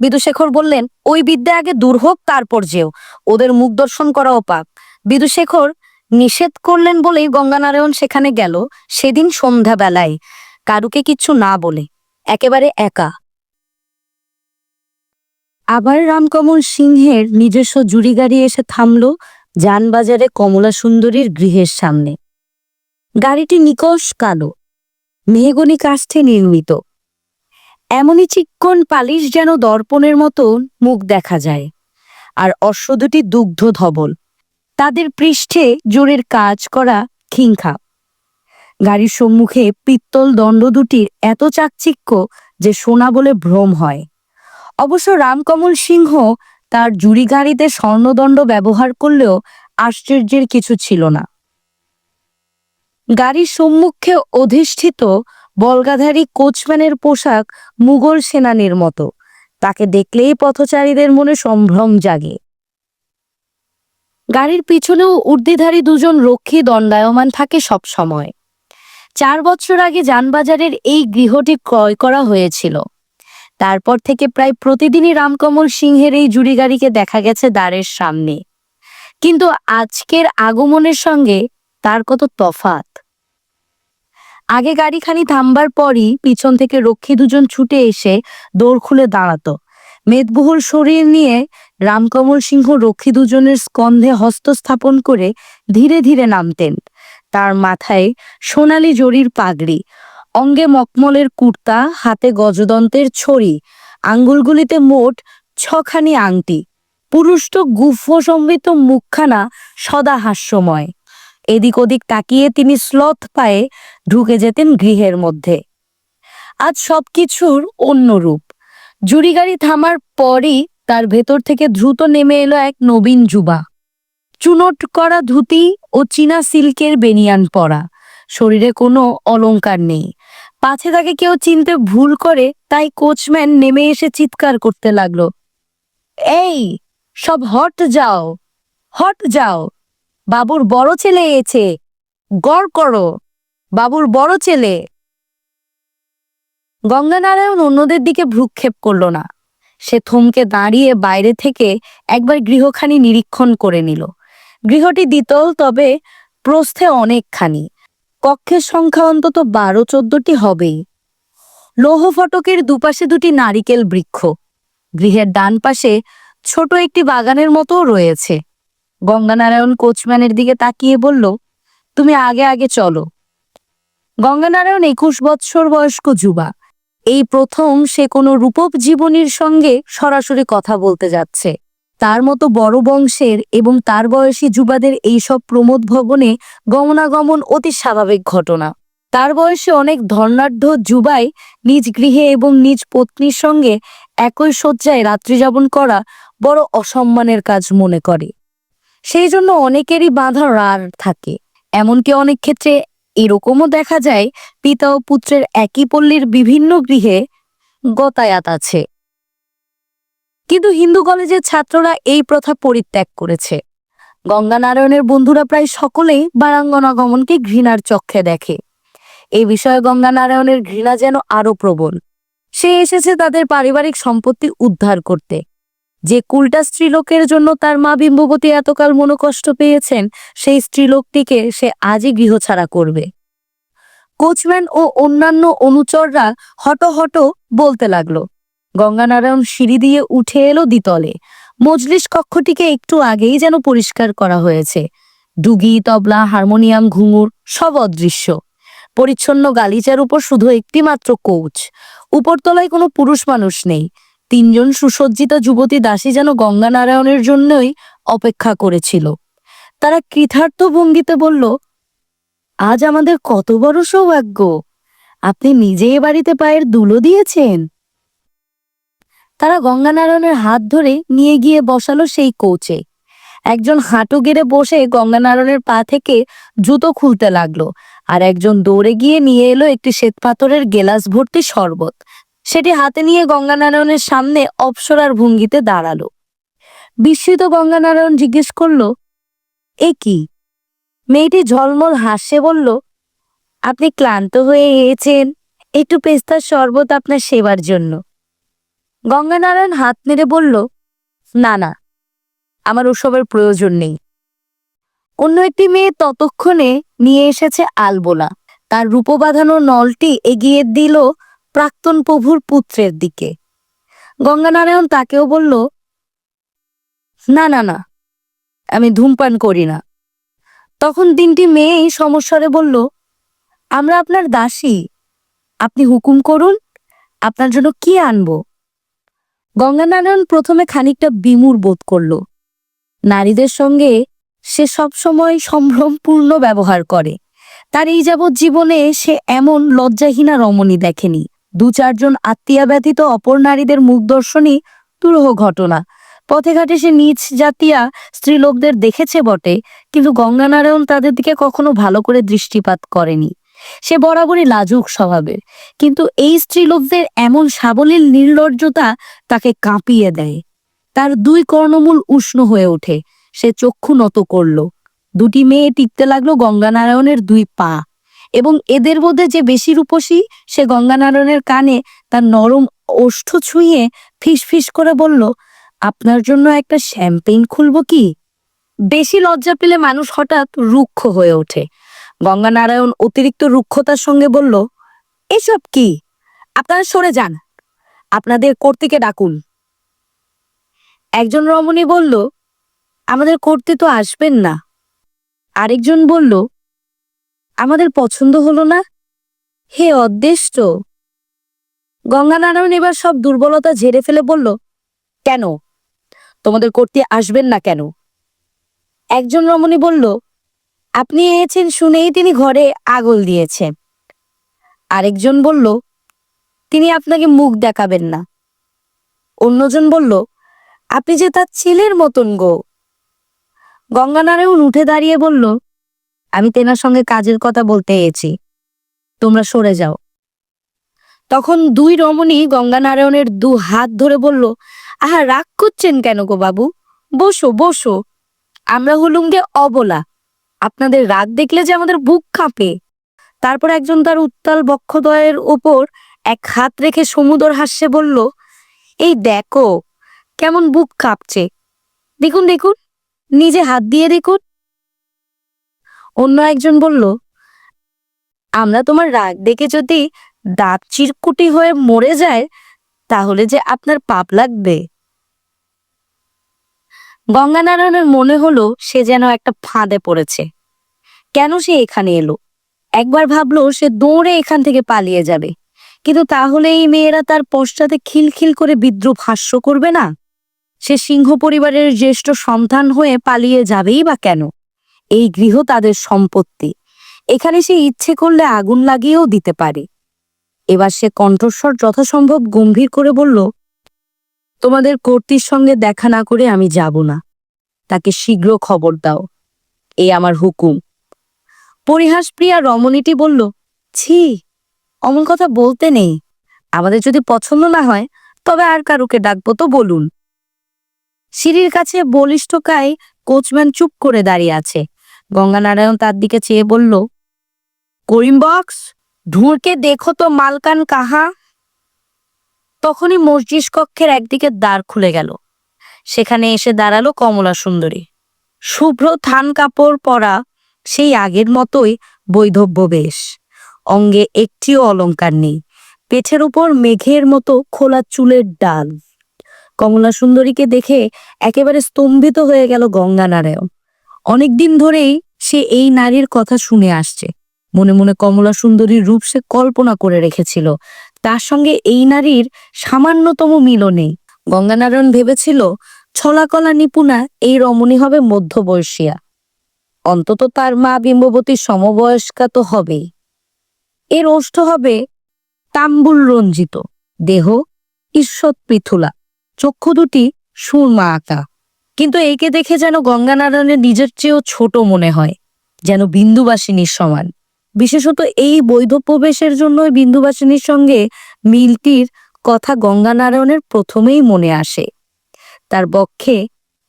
বিধুশেখর বললেন, ওই বিদ্যা আগে দূর হোক, তারপর যেও। ওদের মুখ দর্শন করাও পাপ। বিধুশেখর নিষেধ করলেন বলেই গঙ্গানারায়ণ সেখানে গেল সেদিন সন্ধ্যাবেলায়, কারুকে কিচ্ছু না বলে, একেবারে একা। আবার রামকমল সিংহের নিজস্ব জুড়ি গাড়ি এসে থামল জানবাজারে কমলা সুন্দরীর গৃহের সামনে। গাড়িটি নিকষ কালো, মেহগনি কাষ্ঠে নির্মিত। এমনই চিক্কন পালিশ যেন দর্পণের মতো মুখ দেখা যায়। আর অশ্ব দুটি দুগ্ধ ধবল, তাদের পৃষ্ঠে জোরের কাজ করা খিংখা। গাড়ির সম্মুখে পিত্তল দণ্ড দুটির এত চাকচিক্য যে সোনা বলে ভ্রম হয়। অবশ্য রামকমল সিংহ তার জুড়ি গাড়িতে স্বর্ণদণ্ড ব্যবহার করলেও আশ্চর্যের কিছু ছিল না। গাড়ির সম্মুখে অধিষ্ঠিত বলগাধারী কোচম্যানের পোশাক মুঘল সেনানীর মতো, তাকে দেখলেই পথচারীদের মনে সম্ভ্রম জাগে। গাড়ির পিছনেও ঊর্ধ্বধারী দুজন রক্ষী দণ্ডায়মান থাকে সব সময়। 4 বছর আগে জানবাজারের এই গৃহটি ক্রয় করা হয়েছিল। তারপর থেকে প্রায় প্রতিদিনই রামকমল সিংহের এই জুড়ি গাড়িকে দেখা গেছে দ্বারের সামনে। কিন্তু আজকের আগমনের সঙ্গে তার কত তফাত। আগে গাড়িখানি থামবার পরই পিছন থেকে রক্ষী দুজন ছুটে এসে দৌড় খুলে দাঁড়াতো। মেদবহুল শরীর নিয়ে রামকমল সিংহ রক্ষী দুজনের স্কন্ধে হস্তস্থাপন করে ধীরে ধীরে নামতেন। তার মাথায় সোনালি জরির পাগড়ি, অঙ্গে মকমলের কুর্তা, হাতে গজদন্তের ছড়ি, আঙ্গুলগুলিতে মোট 6খানি আংটি। পুরুষ্ট গুফ সম্বিত মুখখানা সদা হাস্যময়। এদিক ওদিক তাকিয়ে তিনি স্লথ পায়ে ঢুকে যেতেন গৃহের মধ্যে। আজ সবকিছুর অন্য রূপ। জুড়ি গাড়ি থামার পরই তার ভেতর থেকে দ্রুত নেমে এলো এক নবীন যুবা। চুনোট করা ধুতি ও চীনা সিল্কের বেনিয়ান পরা, শরীরে কোনো অলংকার নেই। পাছে তাকে কেউ চিনতে ভুল করে, তাই কোচম্যান নেমে এসে চিৎকার করতে লাগলো, এই সব হট যাও, হট যাও, বাবুর বড় ছেলে এসেছে, গড় করো, বাবুর বড় ছেলে। গঙ্গানারায়ণ অন্যদের দিকে ভ্রুক্ষেপ করল না। সে থমকে দাঁড়িয়ে বাইরে থেকে একবার গৃহখানি নিরীক্ষণ করে নিল। গৃহটি দ্বিতল, তবে প্রস্থে অনেকখানি। কক্ষের সংখ্যা অন্তত 12-14টি হবেই। লৌহ ফটকের দুপাশে দুটি নারিকেল বৃক্ষ। গৃহের ডান পাশে ছোট একটি বাগানের মতো রয়েছে। গঙ্গানারায়ণ কোচম্যানের দিকে তাকিয়ে বলল, তুমি আগে আগে চলো। গঙ্গানারায়ণ 21 বৎসর বয়স্ক যুবা। এই প্রথম সে কোনো রূপক জীবনীর সঙ্গে সরাসরি কথা বলতে যাচ্ছে। তার মতো বড় বংশের এবং তার বয়সী যুবাদের এইসব প্রমোদ ভবনে গমনাগমন অতি স্বাভাবিক ঘটনা। তার বয়সে অনেক ধর্নাঢ্য যুবাই নিজ গৃহে এবং নিজ পত্নীর সঙ্গে একই শয্যায় রাত্রিযাপন করা বড় অসম্মানের কাজ মনে করে। সেই জন্য অনেকেরই বাঁধা রার থাকে। এমনকি অনেক ক্ষেত্রে এরকমও দেখা যায়, পিতা ও পুত্রের একই পল্লীর বিভিন্ন গৃহে গতায়াত আছে। কিন্তু হিন্দু কলেজের ছাত্ররা এই প্রথা পরিত্যাগ করেছে। গঙ্গানারায়ণের বন্ধুরা প্রায় সকলেই বারাঙ্গনাগমনকে ঘৃণার চক্ষে দেখে। এই বিষয়ে গঙ্গানারায়ণের ঘৃণা যেন আরো প্রবল। সে এসেছে তাদের পারিবারিক সম্পত্তি উদ্ধার করতে। যে কুলটা স্ত্রীলোকের জন্য তার মা বিম্ববতী এতকাল মনোকষ্ট পেয়েছেন, সেই স্ত্রীলোকটিকে সে আজই গৃহছাড়া করবে। কোচম্যান ও অন্যান্য অনুচররা হট বলতে লাগলো। গঙ্গানারায়ণ সিঁড়ি দিয়ে উঠে এলো দ্বিতলে। মজলিস কক্ষটিকে একটু আগেই যেন পরিষ্কার করা হয়েছে। ডুগি, তবলা, হারমোনিয়াম, ঘুঙুর সব অদৃশ্য। পরিচ্ছন্ন গালিচার উপর শুধু একটি মাত্র কৌচ। উপরতলায় কোনো পুরুষ মানুষ নেই। 3 জন সুসজ্জিত যুবতী দাসী যেন গঙ্গানারায়ণের জন্যই অপেক্ষা করেছিল। তারা কৃতার্থ ভঙ্গিতে বলল, আজ আমাদের কত বড় সৌভাগ্য, আপনি নিজে এ বাড়িতে পায়ের ধুলো দিয়েছেন। তারা গঙ্গানারায়ণের হাত ধরে নিয়ে গিয়ে বসালো সেই কোচে। একজন হাঁটু গেড়ে বসে গঙ্গানারায়ণের পা থেকে জুতো খুলতে লাগলো, আর একজন দৌড়ে গিয়ে নিয়ে এলো একটি শ্বেতপাথরের গেলাস ভর্তি শরবত। সেটি হাতে নিয়ে গঙ্গানারায়ণের সামনে অপ্সরার ভঙ্গিতে দাঁড়ালো। বিস্মিত গঙ্গানারায়ণ জিজ্ঞেস করলো, এ কি? মেয়েটি ঝলমল হাসে বলল, আপনি ক্লান্ত হয়ে এসেছেন, একটু পেস্তার শরবত আপনার সেবার জন্য। গঙ্গানারায়ণ হাত নেড়ে বলল, না না, আমার ওসবের প্রয়োজন নেই। অন্য একটি মেয়ে ততক্ষণে নিয়ে এসেছে আলবোলা। তার রূপ বাঁধানো নলটি এগিয়ে দিল প্রাক্তন প্রভুর পুত্রের দিকে। গঙ্গানারায়ণ তাকেও বলল, না না না, আমি ধূমপান করি না। তখন তিনটি মেয়েই সমস্বরে বলল, আমরা আপনার দাসী, আপনি হুকুম করুন, আপনার জন্য কি আনবো। গঙ্গানারায়ণ প্রথমে খানিকটা বিমূঢ় বোধ করল। নারীদের সঙ্গে সে সবসময় সম্ভ্রমপূর্ণ ব্যবহার করে। তার এই যাবৎ জীবনে সে এমন লজ্জাহীনা রমণী দেখেনি। দু চারজন আত্মীয়া ব্যতীত অপর নারীদের মুখ দর্শনই দুরূহ ঘটনা। পথে ঘাটে সে নিজ জাতীয়া স্ত্রীলোকদের দেখেছে বটে, কিন্তু গঙ্গানারায়ণ তাদের দিকে কখনো ভালো করে দৃষ্টিপাত করেনি। সে বরাবরই লাজুক স্বভাবের, কিন্তু এই স্ত্রীলোকদের এমন সাবলীল নির্লজ্জতা তাকে কাঁপিয়ে দেয়। তার দুই কর্ণমূল উষ্ণ হয়ে ওঠে। সে চক্ষু নত করল। দুটি মেয়ে টিপতে লাগলো গঙ্গানারায়ণের দুই পা, এবং এদের মধ্যে যে বেশি রূপসী সে গঙ্গানারায়ণের কানে তার নরম ওষ্ঠ ছুঁয়ে ফিস ফিস করে বলল, আপনার জন্য একটা শ্যাম্পেইন খুলবো কি? বেশি লজ্জা পেলে মানুষ হঠাৎ রুক্ষ হয়ে ওঠে। গঙ্গানারায়ণ অতিরিক্ত রুক্ষতার সঙ্গে বলল, এসব কি? আপনারা সরে যান, আপনাদের কর্ত্রীকে ডাকুন। একজন রমণী বলল, আমাদের কর্ত্রী তো আসবেন না। আরেকজন বলল, আমাদের পছন্দ হলো না। হে অদ্দেষ্ট! গঙ্গানারায়ণ এবার সব দুর্বলতা ঝেড়ে ফেলে বলল, কেন? তোমাদের কর্ত্রী আসবেন না কেন? একজন রমণী বলল, আপনি এসেছেন শুনেই তিনি ঘরে আগল দিয়েছে। আরেকজন বলল, তিনি আপনাকে মুখ দেখাবেন না। অন্যজন বলল, আপনি যে তার ছেলের মতন গো। গঙ্গানারায়ণ উঠে দাঁড়িয়ে বলল, আমি তেনার সঙ্গে কাজের কথা বলতে এসেছি, তোমরা সরে যাও। তখন দুই রমণী গঙ্গানারায়ণের দু হাত ধরে বলল, আহা, রাগ করছেন কেন গো বাবু? বসো বসো, আমরা হলুম গে অবলা, আপনাদের রাগ দেখলে যে আমাদের বুক কাঁপে। তারপর একজন তার উত্তাল বক্ষদ্বয়ের ওপর এক হাত রেখে সমুদর হাস্যে বলল, এই দেখো কেমন বুক কাঁপছে, দেখুন দেখুন, নিজে হাত দিয়ে দেখুন। অন্য একজন বলল, আমরা তোমার রাগ দেখে যদি দাঁত চিরকুটি হয়ে মরে যায়, তাহলে যে আপনার পাপ লাগবে। গঙ্গানারায়ণের মনে হলো সে যেন একটা ফাঁদে পড়েছে। কেন সে এখানে এলো? একবার ভাবলো সে দৌড়ে এখান থেকে পালিয়ে যাবে, কিন্তু তাহলে এই মেয়েরা তার পশ্চাতে খিলখিল করে বিদ্রুপ হাস্য করবে না? সে সিংহ পরিবারের জ্যেষ্ঠ সন্তান হয়ে পালিয়ে যাবেই বা কেন? এই গৃহ তাদের সম্পত্তি, এখানে সে ইচ্ছে করলে আগুন লাগিয়েও দিতে পারে। এবার সে কণ্ঠস্বর যথাসম্ভব গম্ভীর করে বলল, তোমাদের কর্ত্রীর সঙ্গে দেখা না করে আমি যাব না, তাকে শীঘ্র খবর দাও, এই আমার হুকুম। পরিহাসপ্রিয়া রমণীটি বলল, ছি, অমন কথা বলতে নেই, আমাদের যদি পছন্দ না হয় তবে আর কারুকে ডাকবো তো বলুন। সিঁড়ির কাছে বলিষ্ঠকায় কোচম্যান চুপ করে দাঁড়িয়ে আছে। গঙ্গানারায়ণ তার দিকে চেয়ে বলল, করিম বক্স, ঢুঁড়কে দেখো তো মালকান কাহা। তখনই মসজিদ কক্ষের একদিকে দ্বার খুলে গেল। সেখানে এসে দাঁড়ালো কমলা সুন্দরী। শুভ্র থান কাপড় পরা, সেই আগের মতোই বৈধব্য বেশ। অঙ্গে একটিও অলংকার নেই, পেটের উপর মেঘের মতো খোলা চুলের ডাল। কমলা সুন্দরীকে দেখে একেবারে স্তম্ভিত হয়ে গেল গঙ্গানারায়ণ। অনেকদিন ধরেই সে এই নারীর কথা শুনে আসছে। মনে মনে কমলা সুন্দরীর রূপ সে কল্পনা করে রেখেছিল, তার সঙ্গে এই নারীর সামান্যতম মিলও নেই। গঙ্গানারায়ণ ভেবেছিল ছলাকলা নিপুণা এই রমণী হবে মধ্যবয়সিয়া। অন্তত তার মা বিম্ববতীর সমবয়স্কা তো হবেই। এর ওষ্ঠ হবে তাম্বুল রঞ্জিত, দেহ ঈষৎ পৃথুলা, চক্ষু দুটি সুরমা আঁকা। কিন্তু একে দেখে যেন গঙ্গানারায়ণের নিজের চেয়েও ছোট মনে হয়, যেন বিন্দুবাসিনীর সমান। বিশেষত এই বৈধ প্রবেশের জন্যই বিন্দুবাসিনীর সঙ্গে মিলটির কথা গঙ্গানারায়ণের প্রথমেই মনে আসে। তার বক্ষে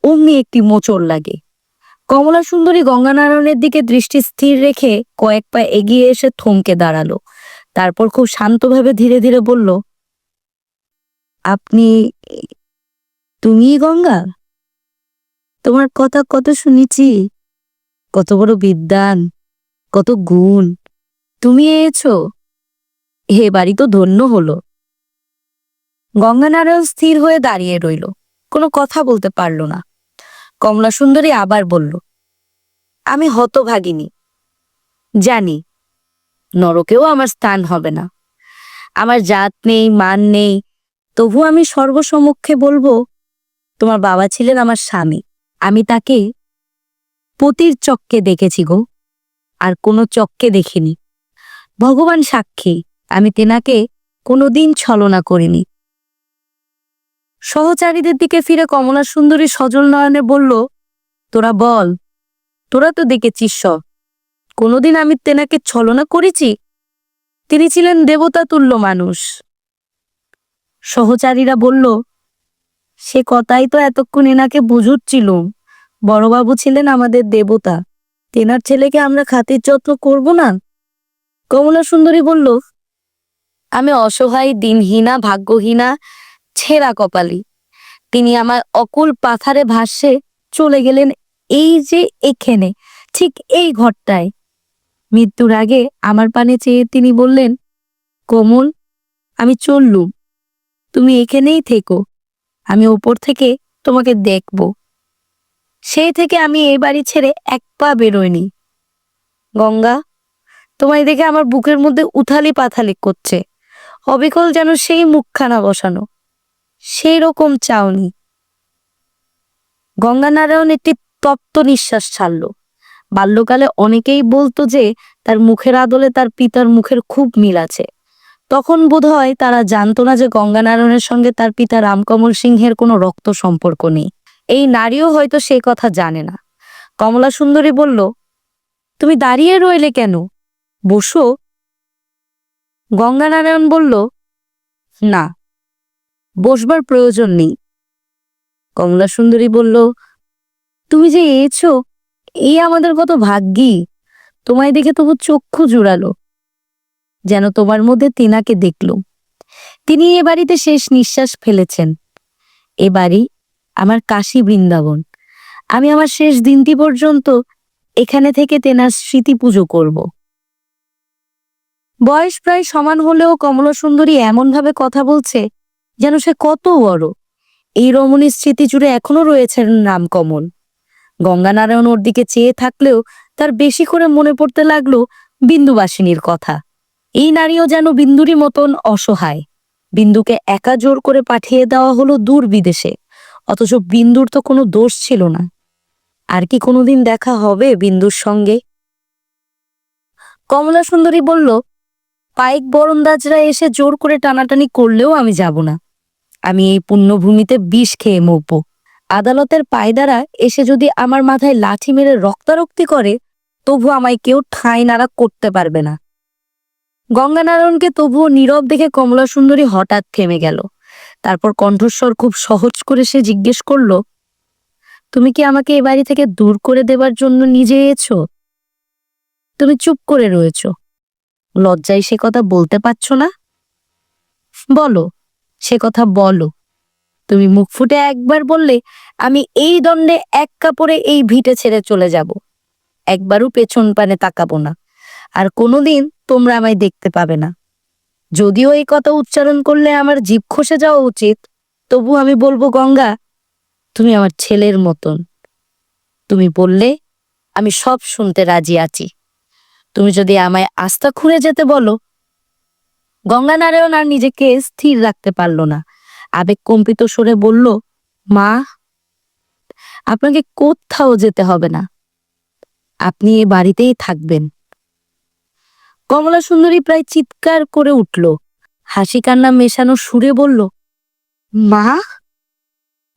অমনি একটি মোচড় লাগে। কমলা সুন্দরী গঙ্গানারায়ণের দিকে দৃষ্টি স্থির রেখে কয়েক পা এগিয়ে এসে থমকে দাঁড়ালো। তারপর খুব শান্তভাবে ধীরে ধীরে বলল, আপনি, তুমি গঙ্গা? তোমার কথা কত শুনেছি, কত বড় বিদ্বান, কত গুণ। তুমি এসেছো, হে বাড়ি তো ধন্য হলো। গঙ্গানারায়ণ স্থির হয়ে দাঁড়িয়ে রইল, কোনো কথা বলতে পারল না। কমলা সুন্দরী আবার বলল, আমি হতভাগিনী, জানি নরকেও আমার স্থান হবে না। আমার জাত নেই, মান নেই, তবু আমি সর্বসমক্ষে বলবো, তোমার বাবা ছিলেন আমার স্বামী। আমি তাকে পতির চক্কে দেখেছি গো, আর কোনো চক্কে দেখিনি। ভগবান সাক্ষী, আমি তেনাকে কোনোদিন ছলনা করিনি। সহচারীদের দিকে ফিরে কমলা সুন্দরী সজল নয়নে বলল, তোরা বল, তোরা তো দেখেছিস সব, কোনোদিন আমি তেনাকে ছলনা করেছি? তিনি ছিলেন দেবতা তুল্য মানুষ। সহচারীরা বলল, সে কথাই তো এতক্ষণ এনাকে বুঝুচ্ছিল, বড়বাবু ছিলেন আমাদের দেবতা, তেনার ছেলেকে আমরা খাতির যত্ন করব না? কমলা সুন্দরী বলল, আমি অসহায়, দিনহীনা, ভাগ্যহীনা, ছেঁড়া কপালি। তিনি আমার অকুল পাথারে ভাসে চলে গেলেন, এই যে এখানে, ঠিক এই ঘরটায়। মৃত্যুর আগে আমার পানে চেয়ে তিনি বললেন, কোমল, আমি চললুম, তুমি এখানেই থেকো, আমি ওপর থেকে তোমাকে দেখব। সেই থেকে আমি এই বাড়ি ছেড়ে এক পা বেরোয়নি। গঙ্গা, তোমায় দেখে আমার বুকের মধ্যে উথালি পাথালি করছে, অবিকল যেন সেই মুখখানা বসানো, সেই রকম চাউনি। গঙ্গানারায়ণ একটি তপ্ত নিঃশ্বাস ছাড়ল। বাল্যকালে অনেকেই বলতো যে তার মুখের আদলে তার পিতার মুখের খুব মিল আছে। তখন বোধহয় তারা জানতো না যে গঙ্গানারায়ণের সঙ্গে তার পিতা রামকমল সিংহের কোনো রক্ত সম্পর্ক নেই। এই নারীও হয়তো সে কথা জানে না। কমলা সুন্দরী বলল, তুমি দাঁড়িয়ে রইলে কেন, বসো। গঙ্গানারায়ণ বলল, না, বসবার প্রয়োজন নেই। কমলা সুন্দরী বলল, তুমি যে এসেছো, এই আমাদের কত ভাগ্যি। তোমায় দেখে তবু চক্ষু জুড়ালো, যেন তোমার মধ্যে তেনাকে দেখল। তিনি এ বাড়িতে শেষ নিঃশ্বাস ফেলেছেন। এ বাড়ি আমার কাশী বৃন্দাবন। আমি আমার শেষ দিনটি পর্যন্ত এখানে থেকে তেনার স্মৃতি পুজো করব। বয়স প্রায় সমান হলেও কমলা সুন্দরী এমন ভাবে কথা বলছে যেন সে কত বড়। এই রমণীর স্মৃতি জুড়ে এখনো রয়েছেন রামকমল। গঙ্গানারায়ণ ওর দিকে চেয়ে থাকলেও তার বেশি করে মনে পড়তে লাগলো বিন্দুবাসিনীর কথা। এই নারীও যেন বিন্দুরই মতন অসহায়। বিন্দুকে একা জোর করে পাঠিয়ে দেওয়া হলো দূর বিদেশে, অথচ বিন্দুর তো কোনো দোষ ছিল না। আর কি কোনোদিন দেখা হবে বিন্দুর সঙ্গে? কমলা সুন্দরী বলল, পাইক বরন্দাজরা এসে জোর করে টানাটানি করলেও আমি যাব না। আমি এই পুণ্যভূমিতে বিষ খেয়ে মরব। আদালতের পায়দারা এসে যদি আমার মাথায় লাঠি মেরে রক্তারক্তি করে, তবু আমায় কেউ ঠাঁই নাড়া করতে পারবে না। গঙ্গানারায়ণকে তবুও নীরব দেখে কমলা সুন্দরী হঠাৎ থেমে গেল। তারপর কণ্ঠস্বর খুব সহজ করে সে জিজ্ঞেস করল, তুমি কি আমাকে এ বাড়ি থেকে দূর করে দেবার জন্য নিজে এসেছো? তুমি চুপ করে রয়েছ, লজ্জায় সে কথা বলতে পারছো না? বলো, সে কথা বলো। তুমি মুখ ফুটে একবার বললে আমি এই দণ্ডে এক কাপড়ে এই ভিটে ছেড়ে চলে যাব, একবারও পেছন পানে তাকাবো না, আর কোনোদিন তোমরা আমায় দেখতে পাবে না। যদিও এই কথা উচ্চারণ করলে আমার জিভ খসে যাওয়া উচিত, তবু আমি বলবো, গঙ্গা, তুমি আমার ছেলের মতন। তুমি বললে আমি সব শুনতে রাজি আছি। তুমি যদি আমায় আস্থা খুঁড়ে যেতে বলো। গঙ্গানারায়ণ আর নিজেকে স্থির রাখতে পারল না। আবেগ কম্পিত স্বরে বলল, মা, আপনাকে কোথাও যেতে হবে না। আপনি এ বাড়িতেই থাকবেন। কমলা সুন্দরী প্রায় চিৎকার করে উঠল, হাসি কান্না মেশানো সুরে বলল, মা,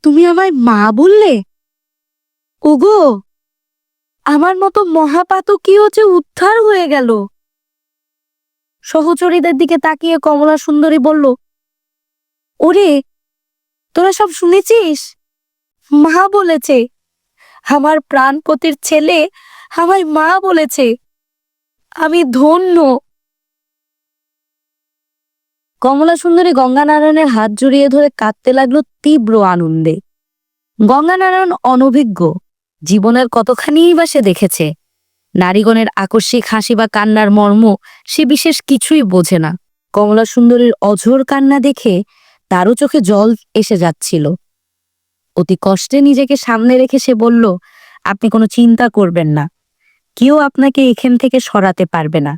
তুমি আমায় মা বললে? ওগো, আমার মতো মহাপাতকীয় যে উদ্ধার হয়ে গেল। সহচরীদের দিকে তাকিয়ে কমলা সুন্দরী বলল, ওরে, তোরা সব শুনেছিস? মা বলেছে, আমার প্রাণপতির ছেলে আমায় মা বলেছে। আমি ধন্য। কমলা সুন্দরী গঙ্গানারায়ণের হাত জড়িয়ে ধরে কাঁদতে লাগলো তীব্র আনন্দে। গঙ্গানারায়ণ অনভিজ্ঞ, জীবনের কতখানিই বা সে দেখেছে। নারীগণের আকস্মিক হাসি বা কান্নার মর্ম সে বিশেষ কিছুই বোঝে না। কমলা সুন্দরীর অঝোর কান্না দেখে তারও চোখে জল এসে যাচ্ছিল। অতি কষ্টে নিজেকে সামনে রেখে সে বলল, আপনি কোনো চিন্তা করবেন না, কেউ আপনাকে এখান থেকে সরাতে পারবে না,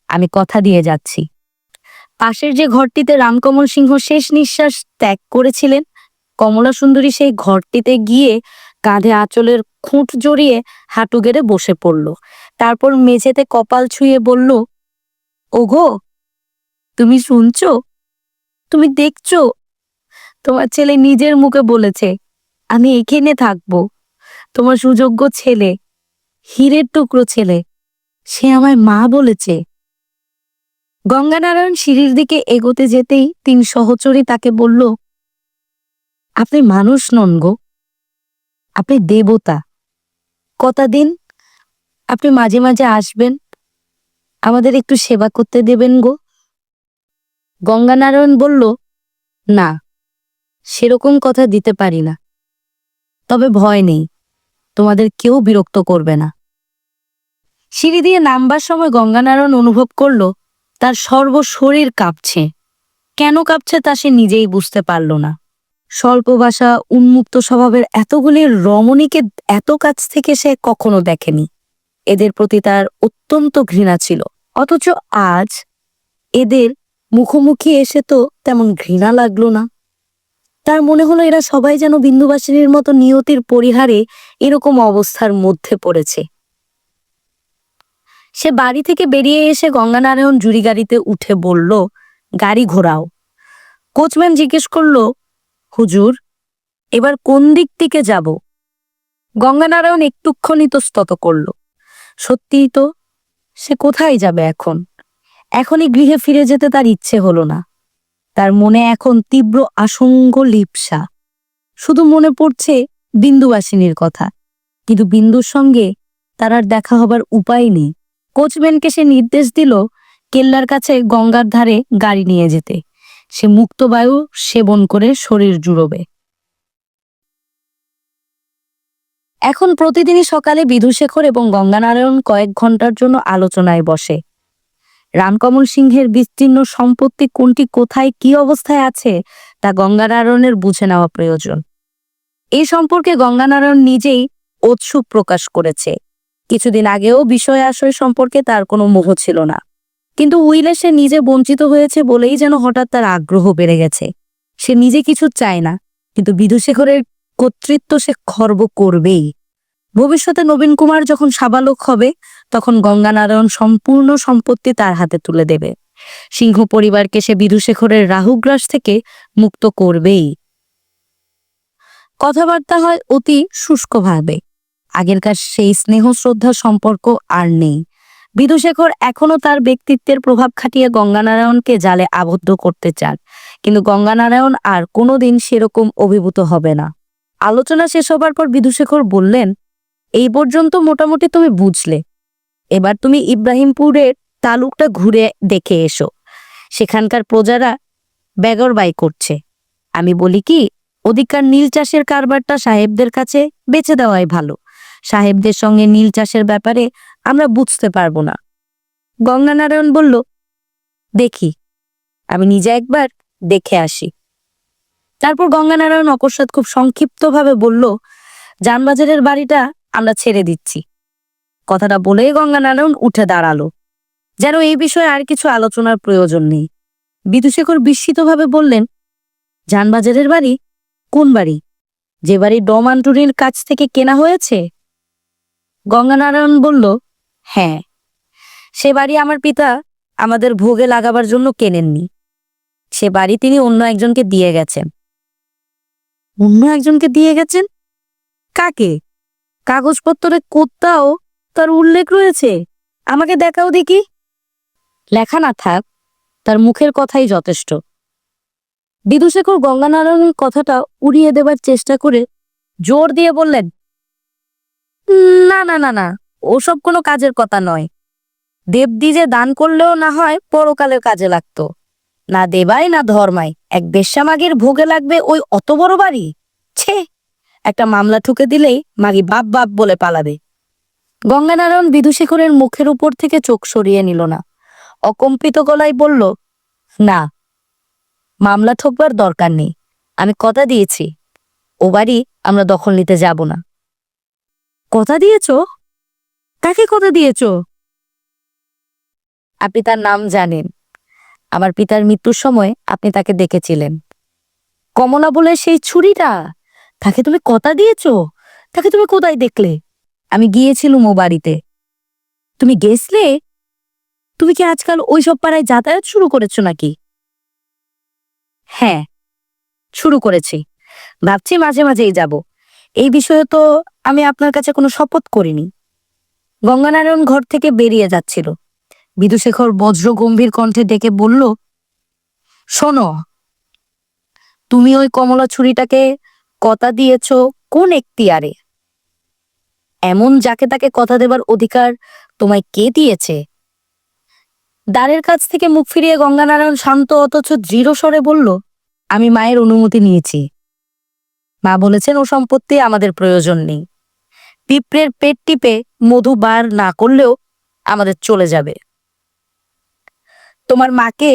আমি কথা দিয়ে যাচ্ছি। পাশের যে ঘরটিতে রামকমল সিংহ শেষ নিঃশ্বাস ত্যাগ করেছিলেন, কমলা সুন্দরী সেই ঘরটিতে গিয়ে কাঁধে আঁচলের খুঁট জড়িয়ে হাঁটু গেড়ে বসে পড়ল। তারপর মেঝেতে কপাল ছুঁয়ে বলল, ওগো, তুমি শুনছো? তুমি দেখছো? তোমার ছেলে নিজের মুখে বলেছে আমি এখানে থাকবো। তোমার সুযোগ্য ছেলে, হীরের টুকরো ছেলে, সে আমায় মা বলেছে। গঙ্গানারায়ণ সিঁড়ির দিকে এগোতে যেতেই তিন সহচরী তাকে বলল, আপনি মানুষ নন গো, আপনি দেবতা। কথা দিন, আপনি মাঝে মাঝে আসবেন, আমাদের একটু সেবা করতে দেবেন গো। গঙ্গানারায়ণ বলল, না, সেরকম কথা দিতে পারি না, তবে ভয় নেই, তোমাদের কেউ বিরক্ত করবে না। সিঁড়ি দিয়ে নামবার সময় গঙ্গানারায়ণ অনুভব করল তার সর্বশরীর কাঁপছে। কেন কাঁপছে তা সে নিজেই বুঝতে পারল না। স্বল্প ভাষা, উন্মুক্ত স্বভাবের এতগুলি রমণীকে এত কাছ থেকে সে কখনো দেখেনি। এদের প্রতি তার অত্যন্ত ঘৃণা ছিল, অথচ আজ এদের মুখোমুখি এসে তো তেমন ঘৃণা লাগলো না। তার মনে হলো এরা সবাই যেন বিন্দুবাসিনীর মতো নিয়তির পরিহারে এরকম অবস্থার মধ্যে পড়েছে। সে বাড়ি থেকে বেরিয়ে এসে গঙ্গানারায়ণ জুড়ি গাড়িতে উঠে বলল, গাড়ি ঘোরাও। কোচম্যান জিজ্ঞেস করল, হুজুর, এবার কোন দিক থেকে যাব? গঙ্গানারায়ণ একটুক্ষণ ইতস্তত করল। সত্যিই তো, সে কোথায় যাবে এখন? এখনই গৃহে ফিরে যেতে তার ইচ্ছে হলো না। তার মনে এখন তীব্র আশঙ্ক লিপ্সা। শুধু মনে পড়ছে বিন্দুবাসিনীর কথা, কিন্তু বিন্দুর সঙ্গে তার আর দেখা হবার উপায় নেই। কোচম্যানকে সে নির্দেশ দিল কেল্লার কাছে গঙ্গার ধারে গাড়ি নিয়ে যেতে। সে মুক্ত বায়ু সেবন করে শরীর জুড়োবে। এখন প্রতিদিনই সকালে বিধুশেখর এবং গঙ্গানারায়ণ কয়েক ঘন্টার জন্য আলোচনায় বসে। রামকমল সিংহের বিস্তীর্ণ সম্পত্তি কোনটি কোথায় কি অবস্থায় আছে তা গঙ্গানারায়ণের বুঝে নেওয়া প্রয়োজন। এই সম্পর্কে গঙ্গানারায়ণ নিজেই উৎসুক প্রকাশ করেছে। কিছুদিন আগেও বিষয় আশয় সম্পর্কে তার কোনো মোহ ছিল না, কিন্তু উইলে সে নিজে বঞ্চিত হয়েছে বলেই যেন হঠাৎ তার আগ্রহ বেড়ে গেছে। সে নিজে কিছু চায় না, কিন্তু বিধুশেখরের কর্তৃত্ব সে খর্ব করবেই। ভবিষ্যতে নবীন কুমার যখন সাবালক হবে, তখন গঙ্গানারায়ণ সম্পূর্ণ সম্পত্তি তার হাতে তুলে দেবে। সিংহ পরিবারকে সে বিধুশেখরের রাহুগ্রাস থেকে মুক্ত করবেই। কথাবার্তা হয় অতি শুষ্কভাবে। আগেরকার সেই স্নেহ শ্রদ্ধার সম্পর্ক আর নেই। বিধুশেখর এখনো তার ব্যক্তিত্বের প্রভাব খাটিয়ে গঙ্গানারায়ণকে জালে আবদ্ধ করতে চান, কিন্তু গঙ্গানারায়ণ আর কোনোদিন সেরকম অভিভূত হবে না। আলোচনা শেষ হবার পর বিধুশেখর বললেন, এই পর্যন্ত মোটামুটি তুমি বুঝলে, এবার তুমি ইব্রাহিমপুরের তালুকটা ঘুরে দেখে এসো। সেখানকার প্রজারা বেগরবাই করছে। আমি বলি কি, ওদিককার নীল চাষের কারবারটা সাহেবদের কাছে বেচে দেওয়াই ভালো। সাহেবদের সঙ্গে নীল চাষের ব্যাপারে আমরা বুঝতে পারবো না। গঙ্গানারায়ণ বলল, দেখি, আমি নিজে একবার দেখে আসি। তারপর গঙ্গানারায়ণ অকস্মাৎ খুব সংক্ষিপ্তভাবে বলল, জানবাজারের বাড়িটা আমরা ছেড়ে দিচ্ছি। কথাটা বলেই গঙ্গানারায়ণ উঠে দাঁড়ালো, যেন এই বিষয়ে আর কিছু আলোচনার প্রয়োজন নেই। বিধুশেখর বিস্মিতভাবে বললেন, জানবাজারের বাড়ি? কোন বাড়ি? যে বাড়ি ডম আন্টুনির কাছ থেকে কেনা হয়েছে? গঙ্গানারায়ণ বলল, হ্যাঁ, সে বাড়ি আমার পিতা আমাদের ভোগে লাগাবার জন্য কেনেননি। সে বাড়ি তিনি অন্য একজনকে দিয়ে গেছেন। অন্য একজনকে দিয়ে গেছেন? কাকে? কাগজপত্রে কোথাও তার উল্লেখ রয়েছে? আমাকে দেখাও দেখি। লেখা না থাক, তার মুখের কথাই যথেষ্ট। বিধুশেখর গঙ্গানারায়ণের কথাটা উড়িয়ে দেবার চেষ্টা করে জোর দিয়ে বললেন, না না না না, ওসব কোনো কাজের কথা নয়। দেবদ্বিজে দান করলেও না হয় পরকালের কাজে লাগতো। না দেবাই না ধর্মায় এক বেশ্যামাগির ভোগে লাগবে ওই অত বড় বাড়ি? ছে, একটা মামলা ঠুকে দিলেই মাগি বাপ বাপ বলে পালাবে। গঙ্গানারায়ণ বিধুশেখরের মুখের উপর থেকে চোখ সরিয়ে নিল না, অকম্পিত গলায় বলল, না, মামলা ঠোকবার দরকার নেই। আমি কথা দিয়েছি, ও বাড়ি আমরা দখল নিতে যাব না। কথা দিয়েছ? কাকে কথা দিয়েছ? আপনি তার নাম জানেন। আমার পিতার মৃত্যুর সময় আপনি তাকে দেখেছিলেন। কমলা বলে সেই ছুরিটা, তাকে তুমি কথা দিয়েছ? তাকে তুমি কোথায় দেখলে? আমি গিয়েছিলুম ও বাড়িতে। তুমি গেছলে? তুমি কি আজকাল ওইসব পাড়ায় যাতায়াত শুরু করেছো নাকি? হ্যাঁ, শুরু করেছি। ভাবছি মাঝে মাঝেই যাব। এই বিষয়ে তো আমি আপনার কাছে কোনো শপথ করিনি। গঙ্গানারায়ণ ঘর থেকে বেরিয়ে যাচ্ছিল। বিধুশেখর বজ্র গম্ভীর কণ্ঠে ডেকে বলল, শোনো, তুমি ওই কমলা ছুরিটাকে কথা দিয়েছ কোন এখতিয়ারে? এমন যাকে তাকে কথা দেবার অধিকার তোমায় কে দিয়েছে? দ্বারের কাছ থেকে মুখ ফিরিয়ে গঙ্গানারায়ণ শান্ত অথচ দৃঢ় স্বরে বলল, আমি মায়ের অনুমতি নিয়েছি। মা বলেছেন ও সম্পত্তি আমাদের প্রয়োজন নেই। পিঁপড়ের পেট টিপে মধু বার না করলেও আমাদের চলে যাবে। তোমার মাকে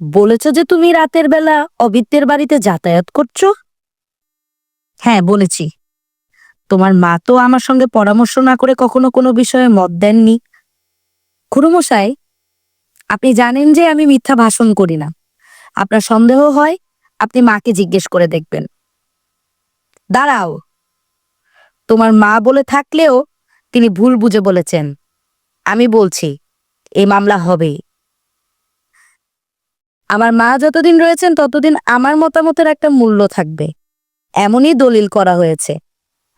বলেছ যে তুমি রাতের বেলা অবিদ্যের বাড়িতে যাতায়াত করছো? হ্যাঁ, বলেছি। তোমার মা তো আমার সঙ্গে পরামর্শ না করে কখনো কোনো বিষয়ে মত দেননি। খুড়োমশাই, আপনি জানেন যে আমি মিথ্যা ভাষণ করি না। আপনার সন্দেহ হয়, আপনি মাকে জিজ্ঞেস করে দেখবেন। দাঁড়াও, তোমার মা বলে থাকলেও তিনি ভুল বুঝে বলেছেন। আমি বলছি, এই মামলা হবেই। আমার মা যতদিন রয়েছেন ততদিন আমার মতামতের একটা মূল্য থাকবে, এমনই দলিল করা হয়েছে।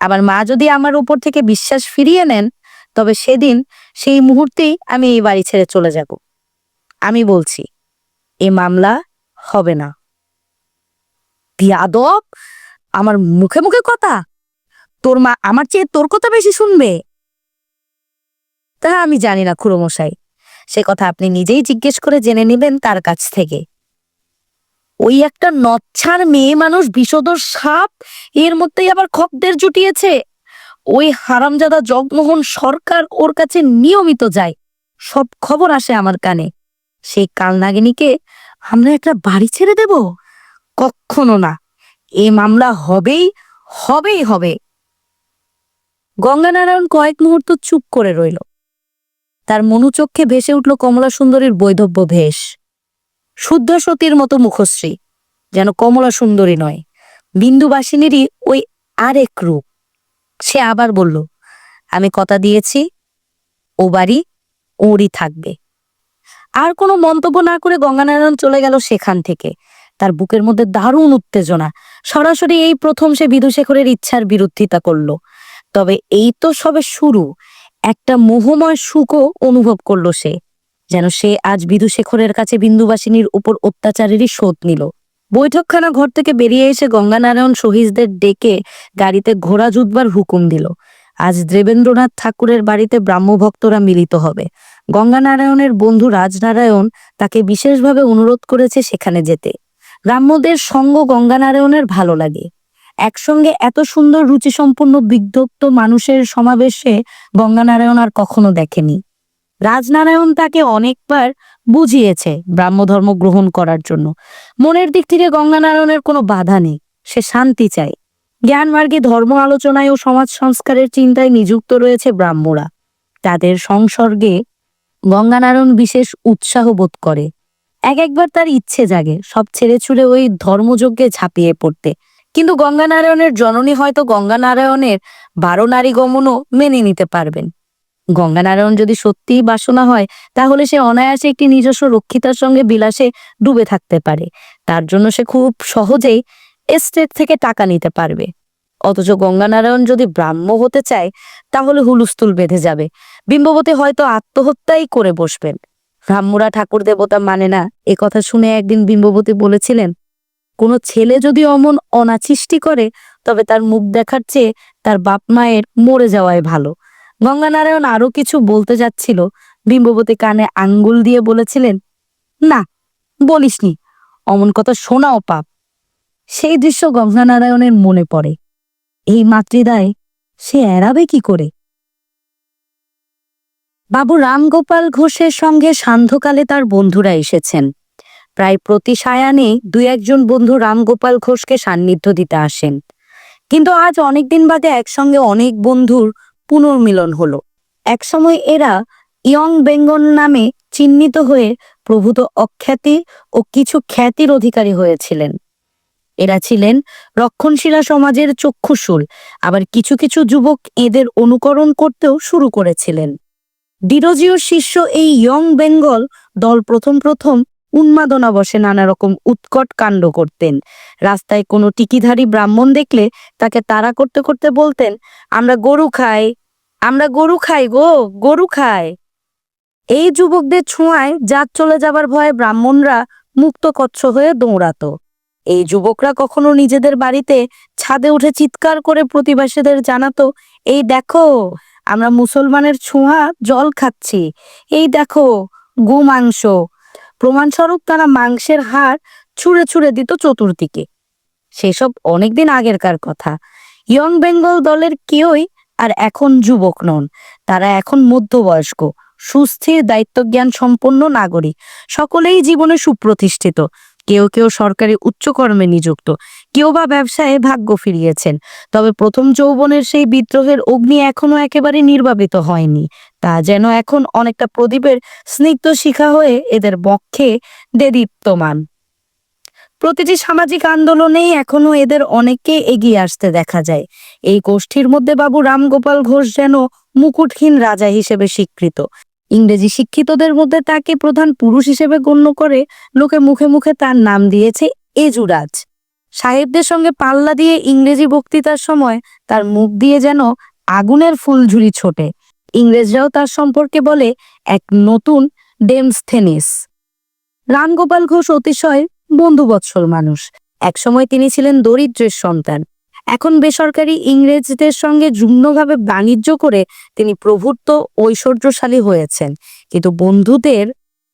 আমার মা যদি আমার উপর থেকে বিশ্বাস ফিরিয়ে নেন, তবে সেদিন সেই মুহূর্তেই আমি এই বাড়ি ছেড়ে চলে যাব। আমি বলছি, এ মামলা হবে না। বিয়াদব, আমার মুখে মুখে কথা! তোর মা আমার চেয়ে তোর কথা বেশি শুনবে? তা আমি জানি না খুড়োমশাই, সে কথা আপনি নিজেই জিজ্ঞেস করে জেনে নেবেন তার কাছ থেকে। ওই একটা নচ্ছার মেয়ে মানুষ বিষধর সাপ, এর মধ্যেই আবার খদ্দের জুটিয়েছে। ওই হারামজাদা জগমোহন সরকার ওর কাছে নিয়মিত যায়, সব খবর আসে আমার কানে। সেই কালনাগিনীকে আমরা একটা বাড়ি ছেড়ে দেব? কখনো না। এ মামলা হবেই, হবেই হবে। গঙ্গানারায়ণ কয়েক মুহূর্ত চুপ করে রইল। তার মনুচক্ষে ভেসে উঠল কমলা সুন্দরীর বৈধব্য ভেষ, শুদ্ধ সতীর মতো মুখশ্রী, যেন কমলা সুন্দরী নয়, বিন্দুবাসিনীরই ওই আরেক রূপ। সে আবার বলল, আমি কথা দিয়েছি, ও বাড়ি ওরই থাকবে। আর কোনো মন্তব্য না করে গঙ্গানারায়ণ চলে গেল সেখান থেকে। তার বুকের মধ্যে দারুণ উত্তেজনা। সরাসরি এই প্রথম সে বিধুশেখরের ইচ্ছার বিরোধিতা করল। তবে এই তো সবে শুরু। একটা মোহময় সুখও অনুভব করল সে, যেন সে আজ বিধুশেখরের কাছে বিন্দুবাসিনীর উপর অত্যাচারেরই শোধ নিল। বৈঠকখানা ঘর থেকে বেরিয়ে এসে গঙ্গানারায়ণ সহিসদের ডেকে গাড়িতে ঘোড়া জুতবার হুকুম দিল। আজ দেবেন্দ্রনাথ ঠাকুরের বাড়িতে ব্রাহ্মভক্তরা মিলিত হবে। গঙ্গানারায়ণের বন্ধু রাজনারায়ণ তাকে বিশেষভাবে অনুরোধ করেছে সেখানে যেতে। ব্রাহ্মদের সঙ্গ গঙ্গানারায়ণের ভালো লাগে। একসঙ্গে এত সুন্দর রুচিসম্পন্ন বিদগ্ধ মানুষের সমাবেশে গঙ্গানারায়ণ আর কখনো দেখেনি। রাজনারায়ণ তাকে অনেকবার বুঝিয়েছে ব্রাহ্মধর্ম গ্রহণ করার জন্য। মনের দিক থেকে গঙ্গানারায়ণের কোনো বাধা নেই, সে শান্তি চায়। জ্ঞানমার্গে ধর্ম আলোচনায় ও সমাজ সংস্কারের চিন্তায় নিযুক্ত রয়েছে ব্রাহ্মরা। তাদের সংসর্গে গঙ্গানারায়ণ বিশেষ উৎসাহ বোধ করে। একবার তার ইচ্ছে জাগে সব ছেড়ে ছুড়ে ওই ধর্মযজ্ঞে ঝাঁপিয়ে পড়তে, কিন্তু গঙ্গানারায়ণের জননী হয়তো গঙ্গানারায়ণের 12 নারী গমনও মেনে নিতে পারবেন। গঙ্গানারায়ণ যদি সত্যিই বাসনা হয়, তাহলে সে অনায়াসে একটি নিজস্ব রক্ষিতার সঙ্গে বিলাসে ডুবে থাকতে পারে। তার জন্য সে খুব সহজেই এস্টেট থেকে টাকা নিতে পারবে। অথচ গঙ্গানারায়ণ যদি ব্রাহ্ম হতে চায়, তাহলে হুলস্থুল বেঁধে যাবে। বিম্ববতী হয়তো আত্মহত্যাই করে বসবেন। ব্রাহ্মরা ঠাকুর দেবতা মানে না, এ কথা শুনে একদিন বিম্ববতী বলেছিলেন, কোনো ছেলে যদি অমন অনাচিষ্টি করে, তবে তার মুখ দেখার চেয়ে তার বাপ মায়ের মরে যাওয়াই ভালো। গঙ্গানারায়ণ আরো কিছু বলতে যাচ্ছিল, বিম্ববতী কানে আঙ্গুল দিয়ে বলেছিলেন, না, বলিসনি, অমন কথা শোনাও পাপ। সেই দৃশ্য গঙ্গানারায়ণের মনে পড়ে। এই মাতৃদায় সে এড়াবে কি করে? বাবু রামগোপাল ঘোষের সঙ্গে সান্ধ্যকালে তার বন্ধুরা এসেছেন। প্রায় প্রতি সায়ানে 2-1 বন্ধু রামগোপাল ঘোষকে সান্নিধ্য দিতে আসেন। কিন্তু আজ অনেকদিন বাদে একসঙ্গে অনেক বন্ধুর পুনর্মিলন হলো। একসময় এরা ইয়ং বেঙ্গল নামে চিহ্নিত হয়ে প্রভূত অখ্যাতি ও কিছু খ্যাতির অধিকারী হয়েছিলেন। এরা ছিলেন রক্ষণশীলা সমাজের চক্ষুশূল, আবার কিছু কিছু যুবক এদের অনুকরণ করতেও শুরু করেছিলেন। ডিরোজিওর শিষ্য এই ইয়ং বেঙ্গল দল প্রথম প্রথম উন্মাদনা বসে নানা রকম উৎকট কাণ্ড করতেন। রাস্তায় কোনো টিকিধারী ব্রাহ্মণ দেখলে তাকে তাড়া করতে করতে বলতেন, আমরা গরু খাই, আমরা গরু খাই গো, গরু খাই। এই যুবকদের ছোঁয়ায় জাত চলে যাবার ভয়ে ব্রাহ্মণরা মুক্ত কচ্ছ হয়ে দৌড়াতো। এই যুবকরা কখনো নিজেদের বাড়িতে ছাদে উঠে চিৎকার করে প্রতিবেশীদের জানাতো, এই দেখো, আমরা মুসলমানের ছোঁয়া জল খাচ্ছি, এই দেখো গো মাংস। প্রমাণস্বরূপ তারা মাংসের হাড় ছুঁড়ে ছুঁড়ে দিত চতুর্দিকে। সেসব অনেকদিন আগেরকার কথা। ইয়ং বেঙ্গল দলের কেউই আর এখন যুবক নন। তারা এখন মধ্যবয়স্ক, সুস্থির, দায়িত্বজ্ঞান সম্পন্ন নাগরিক। সকলেই জীবনে সুপ্রতিষ্ঠিত। কেউ কেউ সরকারি উচ্চকর্মে নিযুক্ত, কেউ বা ব্যবসায় ভাগ্য ফিরিয়েছেন। তবে প্রথম যৌবনের সেই বিদ্রোহের অগ্নি এখনো একেবারে নির্বাপিত হয়নি। তা যেন এখন অনেকটা প্রদীপের স্নিগ্ধ শিখা হয়ে এদের বক্ষে দেদীপ্যমান। প্রতিটি সামাজিক আন্দোলনেই এখনো এদের অনেককে এগিয়ে আসতে দেখা যায়। এই গোষ্ঠীর মধ্যে বাবু রামগোপাল ঘোষ যেন মুকুটহীন রাজা হিসেবে স্বীকৃত। ইংরেজি শিক্ষিতদের মধ্যে তাকে প্রধান পুরুষ হিসেবে গণ্য করে লোকে মুখে মুখে তার নাম দিয়েছে এজুরাজ। সাহেবদের সঙ্গে পাল্লা দিয়ে ইংরেজি বক্তৃতার সময় তার মুখ দিয়ে যেন আগুনের ফুলঝুরি ছোটে। ইংরেজরাও তার সম্পর্কে বলে এক নতুন ডেমস্থেনিস। রামগোপাল ঘোষ অতিশয় বন্ধুবৎসল মানুষ। একসময় তিনি ছিলেন দরিদ্রের সন্তান। এখন বেসরকারি ইংরেজদের সঙ্গে যুগ্মভাবে বাণিজ্য করে তিনি প্রভূত ঐশ্বর্যশালী হয়েছেন। কিন্তু বন্ধুদের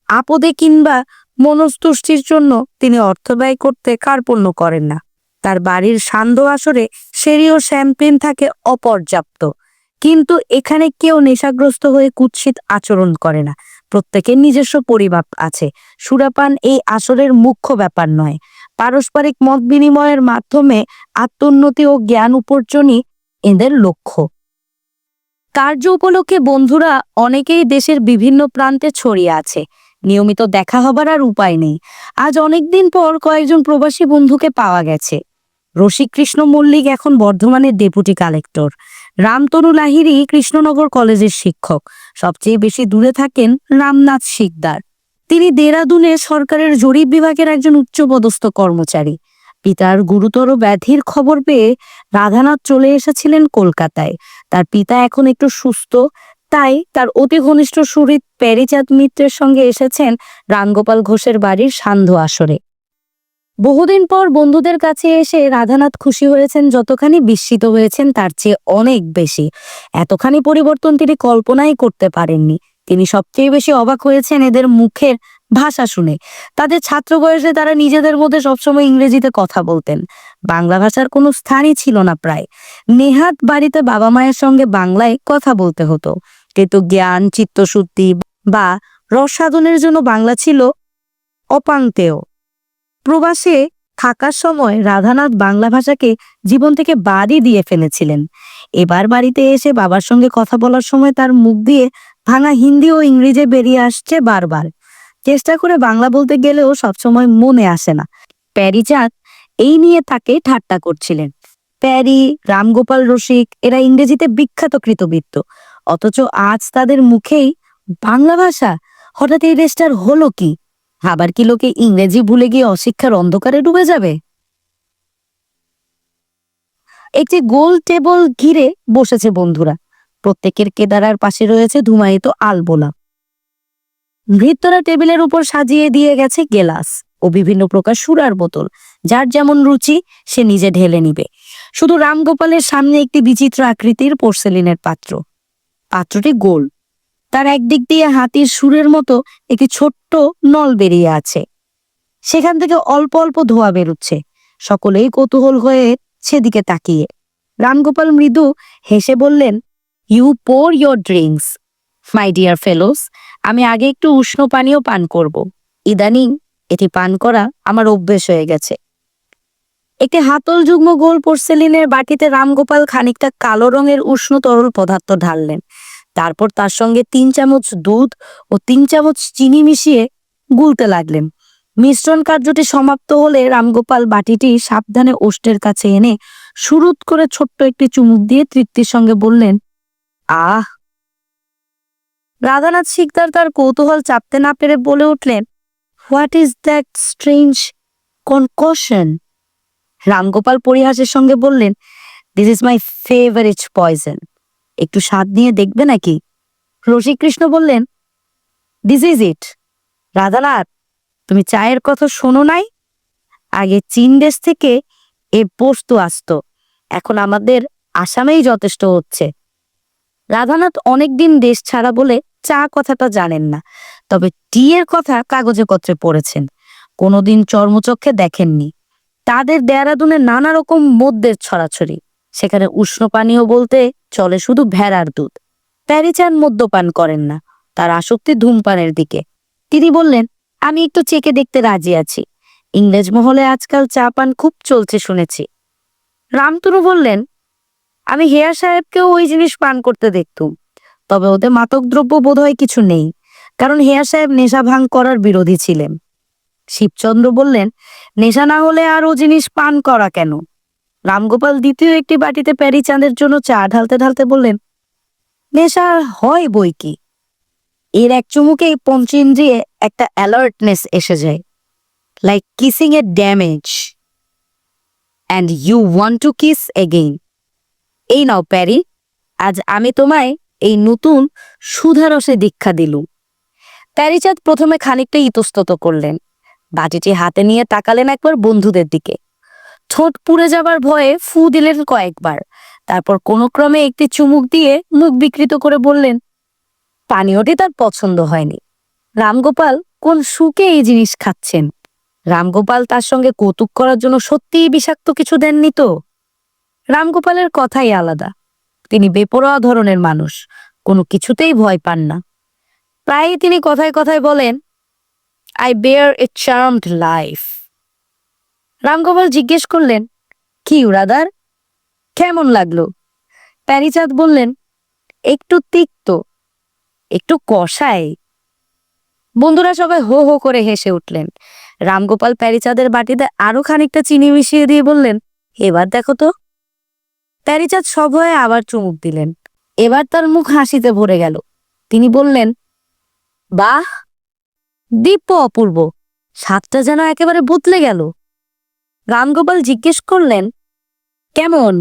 আপদে কিংবা মনস্তুষ্টির জন্য তিনি অর্থ ব্যয় করতে কার্পণ্য করেন না। তার বাড়ির সান্ধ্য আসরে সেরি ও শ্যাম্পেন থাকে অপর্যাপ্ত। কিন্তু এখানে কেউ নেশাগ্রস্ত হয়ে কুৎসিত আচরণ করে না। প্রত্যেকের নিজস্ব পরিমাপ আছে। সুরাপান এই আসরের মুখ্য ব্যাপার নয়। পারস্পরিক মত বিনিময়ের মাধ্যমে আত্মোন্নতি ও জ্ঞান উপার্জনই এদের লক্ষ্য। কার্য উপলক্ষে বন্ধুরা অনেকেই দেশের বিভিন্ন প্রান্তে ছড়িয়ে আছে। নিয়মিত দেখা হবার আর উপায় নেই। আজ অনেকদিন পর কয়েকজন প্রবাসী বন্ধুকে পাওয়া গেছে। রসিককৃষ্ণ মল্লিক এখন বর্ধমানের ডেপুটি কালেক্টর। রামতনু লাহিড়ী কৃষ্ণনগর কলেজের শিক্ষক। সবচেয়ে বেশি দূরে থাকেন রামনাথ শিকদার। তিনি দেরাদুনে সরকারের জরিপ বিভাগের একজন উচ্চপদস্থ কর্মচারী। পিতার গুরুতর ব্যাধির খবর পেয়ে রাধানাথ চলে এসেছিলেন কলকাতায়। তার পিতা এখন একটু সুস্থ, তাই তার অতি ঘনিষ্ঠ সুহৃদ প্যারিচাঁদ মিত্রের সঙ্গে এসেছেন রামগোপাল ঘোষের বাড়ির সান্ধ্য আসরে। বহুদিন পর বন্ধুদের কাছে এসে রাধানাথ খুশি হয়েছেন যতখানি, বিস্মিত হয়েছেন তার চেয়ে অনেক বেশি। এতখানি পরিবর্তন তিনি কল্পনাই করতে পারেননি। তিনি সবচেয়ে বেশি অবাক হয়েছেন এদের মুখের ভাষা শুনে। তাদের ছাত্র বয়সে তারা নিজেদের মধ্যে সবসময় ইংরেজিতে কথা বলতেন। বাংলা ভাষার কোনো স্থানই ছিল না প্রায়। নেহাত বাড়িতে বাবা মায়ের সঙ্গে বাংলায় কথা বলতে হতো। কিন্তু জ্ঞান, চিত্তশুদ্ধি বা রসাধনের জন্য বাংলা ছিল অপাংতেয়। প্রবাসে থাকার সময় রাধানাথ বাংলা ভাষাকে জীবন থেকে বাদই দিয়ে ফেলেছিলেন। এবার বাড়িতে এসে বাবার সঙ্গে কথা বলার সময় তার মুখ দিয়ে ভাঙা হিন্দি ও ইংরেজি বেরিয়ে আসছে বারবার। চেষ্টা করে বাংলা বলতে গেলেও সবসময় মনে আসে না। প্যারিচাঁদ এই নিয়ে তাকে ঠাট্টা করছিলেন। প্যারি, রামগোপাল রসিক এরা ইংরেজিতে বিখ্যাত কৃতবিত্ত, অথচ আজ তাদের মুখেই বাংলা ভাষা। হঠাৎ এই দেশটার হলো কি? আবার কি লোকে ইংরেজি ভুলে গিয়ে অশিক্ষার অন্ধকারে ডুবে যাবে? একটি গোল টেবল ঘিরে বসেছে বন্ধুরা। প্রত্যেকের কেদারার পাশে রয়েছে ধুমায়িত আলবোলা। ভৃত্যরা টেবিলের উপর সাজিয়ে দিয়ে গেছে গেলাস ও বিভিন্ন প্রকার সুরার বোতল। যার যেমন রুচি সে নিজে ঢেলে নিবে। শুধু রামগোপালের সামনে একটি বিচিত্র আকৃতির পোর্সেলিনের পাত্র। পাত্রটি গোল, তার একদিক দিয়ে হাতির সুরের মতো একটি ছোট্ট নল বেরিয়ে আছে। সেখান থেকে অল্প অল্প ধোঁয়া বেরুচ্ছে। সকলেই কৌতূহল হয়ে সেদিকে তাকিয়ে। রামগোপাল মৃদু হেসে বললেন, you pour your drinks my dear fellows. আমি আগে একটু উষ্ণ পানীয় পান করব। ইদানিং এটি পান করা আমার অভ্যেস হয়ে গেছে। একটি হাতল যুগ্ম গোল পোর্সেলিনের বাটিতে রামগোপাল খানিকটা কালো রঙের উষ্ণ তরল পদার্থ ঢাললেন। তারপর তার সঙ্গে 3 চামচ দুধ ও 3 চামচ চিনি মিশিয়ে গুলতে লাগলেন। মিশ্রণ কার্যটি সমাপ্ত হলে রামগোপাল বাটিটি সাবধানে ওষ্ঠের কাছে এনে সুরুত করে ছোট্ট একটি চুমুক দিয়ে তৃপ্তির সঙ্গে বললেন, আহ। রাধানাথ শিকদার তার কৌতূহল চাপতে না পেরে বলে উঠলেন, what is that strange concoction? Ramgopal পরিহাসের সঙ্গে বললেন, this is my favourite poison. একটু স্বাদ নিয়ে দেখবে নাকি? রসিকৃষ্ণ বললেন, দিস ইজ ইট। রাধানাথ, তুমি চায়ের কথা শোনো নাই? আগে চীন দেশ থেকে এ বস্তু আসতো, এখন আমাদের আসামেই যথেষ্ট হচ্ছে। রাধানাথ অনেকদিন দেশ ছাড়া বলে চা কথাটা জানেন না, তবে টি এর কথা কাগজে পত্রে পড়েছেন, কোনোদিন চর্মচক্ষে দেখেননি। তাদের দেহরাদুনে নানা রকম মদ্যের ছড়াছড়ি। সেখানে উষ্ণ পানীয় বলতে চলে শুধু ভেড়ার দুধ। প্যারিচান মদ্যপান করেন না, তার আসক্তি ধূমপানের দিকে। তিনি বললেন, আমি একটু চেকে দেখতে রাজি আছি। ইংরেজ মহলে আজকাল চা পান খুব চলছে শুনেছি। রামতনু বললেন, আমি হেয়ার সাহেবকেও ওই জিনিস পান করতে দেখতুম, তবে ওতে মাদক দ্রব্য বোধহয় কিছু নেই, কারণ হেয়ার সাহেব নেশা ভাঙ করার বিরোধী ছিলেন। শিবচন্দ্র বললেন, নেশা না হলে আর ও জিনিস পান করা কেন? রামগোপাল দ্বিতীয় একটি বাটিতে প্যারিচাঁদের জন্য চা ঢালতে ঢালতে বললেন, নেশা হয় বই কি, এর এক চুমুকেই পঞ্চেন্দ্রিয়ে একটা অ্যালার্টনেস এসে যায়, like kissing a damage and you want to kiss again. এই নাও প্যারি, আজ আমি তোমায় এই নতুন সুধারসে দীক্ষা দিলুম। প্যারিচাঁদ প্রথমে খানিকটা ইতস্তত করলেন, বাটিটি হাতে নিয়ে তাকালেন একবার বন্ধুদের দিকে। ঠোঁট পুড়ে যাবার ভয়ে ফু দিলেন কয়েকবার। তারপর কোনো ক্রমে একটি চুমুক দিয়ে মুখ বিকৃত করে বললেন, পানীয়টি তার পছন্দ হয়নি। রামগোপাল কোন সুখে এই জিনিস খাচ্ছেন? রামগোপাল তার সঙ্গে কৌতুক করার জন্য সত্যিই বিষাক্ত কিছু দেননি তো? রামগোপালের কথাই আলাদা। তিনি বেপরোয়া ধরনের মানুষ, কোনো কিছুতেই ভয় পান না। প্রায়ই তিনি কথায় কথায় বলেন, I bear a charmed life. Ramgopal জিজ্ঞেস করলেন, কি উড়াদার, কেমন লাগলো? প্যারিচাঁদ বললেন, একটু তিক্ত, একটু কষায়। বন্ধুরা সবাই হো হো করে হেসে উঠলেন। রামগোপাল প্যারিচাঁদের বাটিতে আরো খানিকটা চিনি মিশিয়ে দিয়ে বললেন, এবার দেখো তো। প্যারিচাঁদ সভয়ে আবার চুমুক দিলেন। এবার তার মুখ হাসিতে ভরে গেল। তিনি বললেন, বাহ, দিব্য অপূর্ব, স্বাদটা যেন একেবারে বদলে গেল। রামগোপাল জিজ্ঞেস করলেন, কেমন,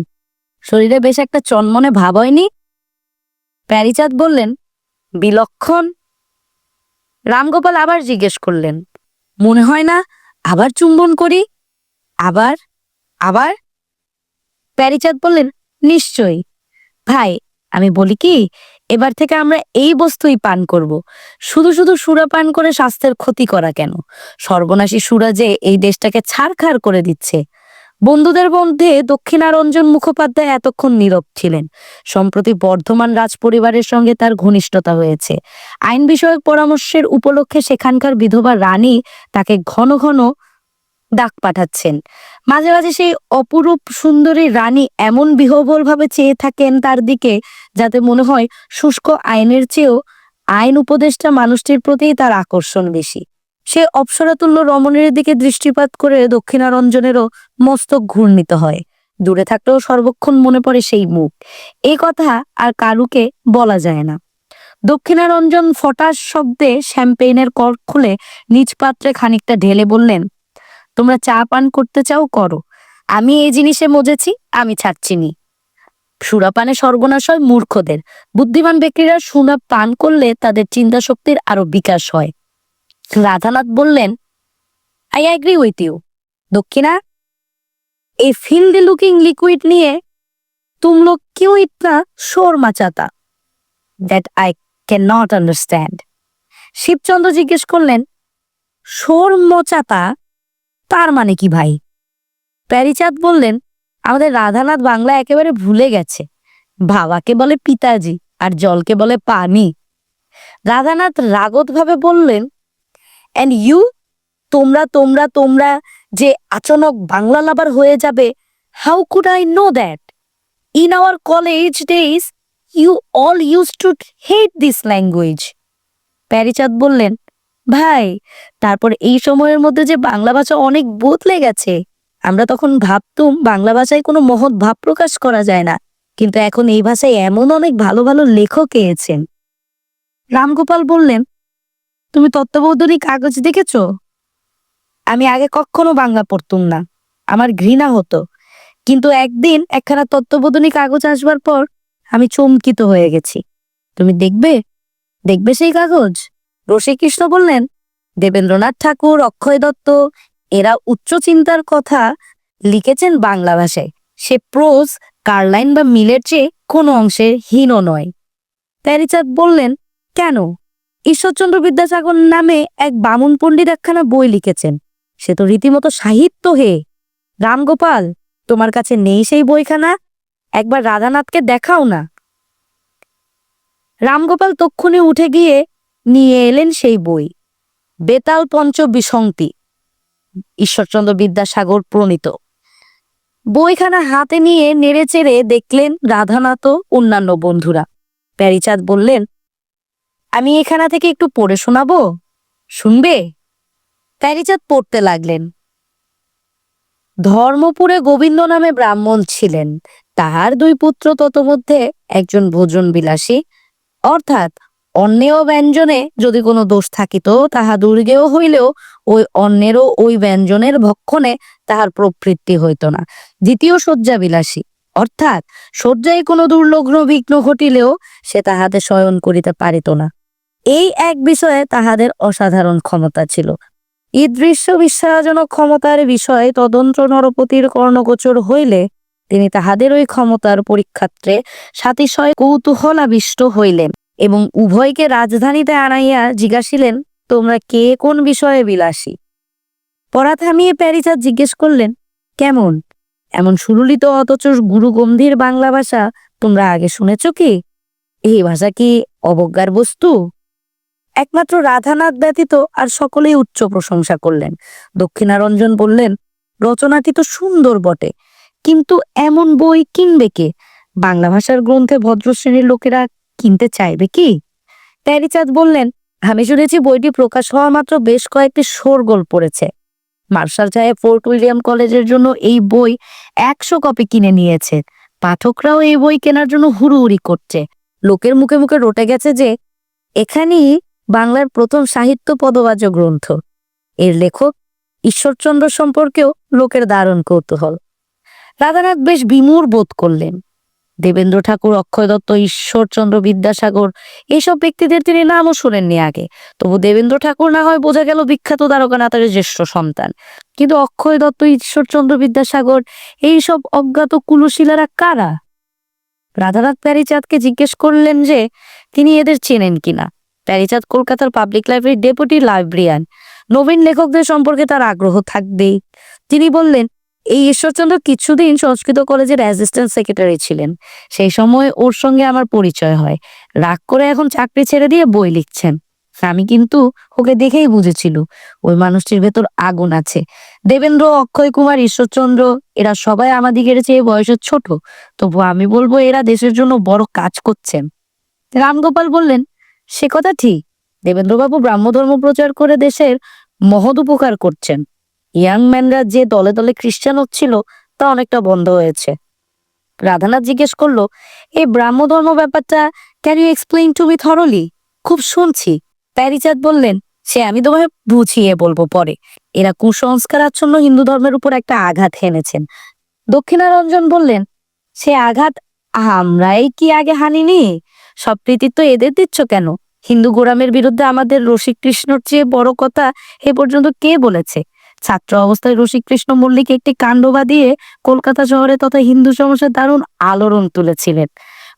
শরীরে বেশ একটা চনমনে ভাব হয়নি? প্যারিচাঁদ বললেন, বিলক্ষণ। রামগোপাল আবার জিজ্ঞেস করলেন, মনে হয় না আবার চুম্বন করি? আবার আবার? প্যারিচাঁদ বললেন, নিশ্চয়ই। ভাই, আমি বলি কি, এবার থেকে আমরা এই বস্তুই পান করব। শুধু শুধু সুরা পান করে স্বাস্থ্যের ক্ষতি করা কেন? সর্বনাশী সুরা যে এই দেশটাকে ছারখার করে দিচ্ছে। বন্ধুদের মধ্যে দক্ষিণারঞ্জন মুখোপাধ্যায় এতক্ষণ নীরব ছিলেন। সম্প্রতি বর্ধমান রাজ পরিবারের সঙ্গে তার ঘনিষ্ঠতা হয়েছে। আইন বিষয়ক পরামর্শের উপলক্ষে সেখানকার বিধবা রানী তাকে ঘন ঘন ডাক পাঠাচ্ছেন। মাঝে মাঝে সেই অপরূপ সুন্দরী রানী এমন বিহ্বল ভাবে চেয়ে থাকেন তার দিকে, যাতে মনে হয় শুষ্ক আইনের চেয়েও আইন উপদেষ্টা মানুষটির প্রতি তার আকর্ষণ বেশি। সে অপ্সরাতুল্য রমণীর দিকে দৃষ্টিপাত করে দক্ষিণারঞ্জনেরও মস্তক ঘূর্ণিত হয়। দূরে থাকলেও সর্বক্ষণ মনে পড়ে সেই মুখ। এই কথা আর কারুকে বলা যায় না। দক্ষিণারঞ্জন ফটাস শব্দে শ্যাম্পেইনের কর্ক খুলে নিজ পাত্রে খানিকটা ঢেলে বললেন, তোমরা চা পান করতে চাও করো, আমি এই জিনিসে মজেছি, আমি ছাড়ছি নি। সুরাপানে সর্বনাশ হয় মূর্খদের। বুদ্ধিমান ব্যক্তিরা সুরা পান করলে তাদের চিন্তা শক্তির আরো বিকাশ হয়। রাধানাথ বললেন, আই অ্যাগ্রি উইথ ইউ দক্ষিণা, এই ফিল্ডি লুকিং লিকুইড নিয়ে তুম লোগ কিউ ইতনা শোর মাচাতা, that I can not understand. Shibchandra জিজ্ঞেস করলেন, শোর মচাতা তার মানে কি ভাই? প্যারিচাঁদ বললেন, আমাদের রাধানাথ বাংলা একেবারে ভুলে গেছে। বাবাকে বলে পিতাজি আর জলকে বলে পানি। রাধানাথ রাগত ভাবে বললেন, এন্ড ইউ, তোমরা তোমরা তোমরা যে আচনক বাংলা লাভার হয়ে যাবে, how could I know that? In our college days you all use to hate this language. Pyarichand বললেন, ভাই, তারপর এই সময়ের মধ্যে যে বাংলা ভাষা অনেক বদলে গেছে। আমরা তখন ভাবতুম বাংলা ভাষায় কোনো মহৎ ভাব প্রকাশ করা যায় না, কিন্তু এখন এই ভাষায় এমন অনেক ভালো ভালো লেখক এসেছেন। রামগোপাল বললেন, তুমি তত্ত্ববোধনী কাগজ দেখেছ? আমি আগে কখনো বাংলা পড়তুম না, আমার ঘৃণা হতো, কিন্তু একদিন একখানা তত্ত্ববোধনী কাগজ আসবার পর আমি চমকিত হয়ে গেছি। তুমি দেখবে, দেখবে সেই কাগজ? রসিকৃষ্ণ বললেন, দেবেন্দ্রনাথ ঠাকুর, অক্ষয় দত্ত এরা উচ্চ চিন্তার কথা লিখেছেন বাংলা ভাষায়। সে প্রোজ কার্লাইন বা মিলের চেয়ে কোনো অংশে হীন নয়। প্যারিচাঁদ বললেন, কেন? ঈশ্বরচন্দ্র বিদ্যাসাগর নামে এক বামুন পণ্ডিত একখানা বই লিখেছেন, সে তো রীতিমতো সাহিত্য হে। রামগোপাল, তোমার কাছে নেই সেই বইখানা? একবার রাধানাথকে দেখাও না। রামগোপাল তক্ষুনি উঠে গিয়ে নিয়ে এলেন সেই বই, বেতাল পঞ্চ বিসংতি, ঈশ্বরচন্দ্র বিদ্যাসাগর প্রণীত। বইখানা হাতে নিয়ে নেড়ে চেড়ে দেখলেন রাধানাথ ও অন্যান্য বন্ধুরা। প্যারিচাঁদ বললেন, আমি এখানা থেকে একটু পড়ে শোনাবো, শুনবে? প্যারিচাঁদ পড়তে লাগলেন। ধর্মপুরে গোবিন্দ নামে ব্রাহ্মণ ছিলেন। তাহার দুই পুত্র, ততমধ্যে একজন ভোজন বিলাসী, অর্থাৎ অন্নেয় ব্যঞ্জনে যদি কোনো দোষ থাকিত তাহা দুর্গেয় হইলেও ওই অন্নেরও ওই ব্যঞ্জনের ভক্ষণে তাহার প্রবৃত্তি হইত না। দ্বিতীয় শয্যা বিলাসী, অর্থাৎ শয্যায় কোনো দুর্লগ্ন বিঘ্ন ঘটিলেও সে তাহাতে শয়ন করিতে পারিত না। এই এক বিষয়ে তাহাদের অসাধারণ ক্ষমতা ছিল। ঈদৃশ্য বিস্ময়জনক ক্ষমতার বিষয়ে তদন্ত্র নরপতির কর্ণগোচর হইলে তিনি তাহাদের ওই ক্ষমতার পরীক্ষাত্রে সাতিশয় কৌতূহলাবিষ্ট হইলেন এবং উভয়কে রাজধানীতে আনাইয়া জিজ্ঞাসিলেন, তোমরা কে কোন বিষয়ে বিলাসী? পড়া থামিয়ে প্যারিচাঁদ জিজ্ঞেস করলেন, কেমন এমন সুললিত অথচ গুরু গম্ভীর বাংলা ভাষা তোমরা আগে শুনেছ কি? এই ভাষা কি অবজ্ঞার বস্তু? একমাত্র রাধানাথ ব্যতীত আর সকলেই উচ্চ প্রশংসা করলেন। দক্ষিণারঞ্জন বললেন, রচনাটি তো সুন্দর বটে, কিন্তু এমন বই কিনবে কে? বাংলা ভাষার গ্রন্থে ভদ্রশ্রেণীর লোকেরা কিনতে চাইবে কি? প্যারিচাঁদ বললেন, আমি শুনেছি বইটি প্রকাশ হওয়া মাত্র বেশ কয়েকটি শোরগোল পড়েছে। মার্শাল সাহেব ফোর্ট উইলিয়াম কলেজের জন্য এই বই 100 কপি কিনে নিয়েছে। পাঠকরাও এই বই কেনার জন্য হুড়ুহুড়ি করছে। লোকের মুখে মুখে রটে গেছে যে এখানেই বাংলার প্রথম সাহিত্য পদবাচ্য গ্রন্থ। এর লেখক ঈশ্বরচন্দ্র সম্পর্কেও লোকের দারুণ কৌতূহল। রাধানাথ বেশ বিমূঢ় বোধ করলেন। দেবেন্দ্র ঠাকুর, অক্ষয় দত্ত, ঈশ্বরচন্দ্র বিদ্যাসাগর এইসব ব্যক্তিদের তিনি নামও শোনেননি আগে। তবু দেবেন্দ্র ঠাকুর না হয় বোঝা গেল বিখ্যাত দ্বারকানাথের জ্যেষ্ঠ সন্তান, কিন্তু অক্ষয় দত্ত, ঈশ্বরচন্দ্র বিদ্যাসাগর এইসব অজ্ঞাত কুলশীলারা কারা? রাধানাথ প্যারিচাঁদকে জিজ্ঞেস করলেন যে তিনি এদের চেনেন কিনা। প্যারিচাঁদ কলকাতার পাবলিক লাইব্রেরির ডেপুটি লাইব্রেরিয়ান, নবীন লেখকদের সম্পর্কে তার আগ্রহ থাকবেই। তিনি বললেন, এই ঈশ্বরচন্দ্র কিছুদিন সংস্কৃত কলেজের অ্যাসিস্ট্যান্ট সেক্রেটারি ছিলেন। সেই সময় ওর সঙ্গে আমার পরিচয় হয়। রাগ করে এখন চাকরি ছেড়ে দিয়ে বই লিখছেন। আমি কিন্তু ওকে দেখেই বুঝেছিল ওই মানুষটির ভেতর আগুন আছে। দেবেন্দ্র, অক্ষয় কুমার, ঈশ্বরচন্দ্র এরা সবাই আমাদিগের চেয়ে বয়সে ছোট, তবু আমি বলবো এরা দেশের জন্য বড় কাজ করছেন। রামগোপাল বললেন, সে কথা ঠিক। দেবেন্দ্রবাবু ব্রাহ্মধর্ম প্রচার করে দেশের মহৎ উপকার করছেন। ইয়াং ম্যানরা যে দলে দলে খ্রিস্টান হচ্ছিল তা অনেকটা বন্ধ হয়েছে। রাধানাথ জিজ্ঞেস করলো, এই ব্রাহ্ম ধর্ম ব্যাপারটা can you explain to me thoroughly? খুব শুনছি। প্যারিচাঁদ বললেন, সে আমি তোমায় বুঝিয়ে বলবো পরে। এরা কুসংস্কার আচ্ছন্ন হিন্দু ধর্মের উপর একটা আঘাত হেনেছেন। দক্ষিণারঞ্জন বললেন, সে আঘাত আমরাই কি আগে হানিনি? সব কৃতিত্ব এদের দিচ্ছ কেন? হিন্দু গোড়ামের বিরুদ্ধে আমাদের রসিক কৃষ্ণর চেয়ে বড় কথা এ পর্যন্ত কে বলেছে? ছাত্র অবস্থায় রসিক কৃষ্ণ মল্লিক একটি কাণ্ড বাঁধিয়ে কলকাতা শহরে তথা হিন্দু সমাজের দারুণ আলোড়ন তুলেছিলেন।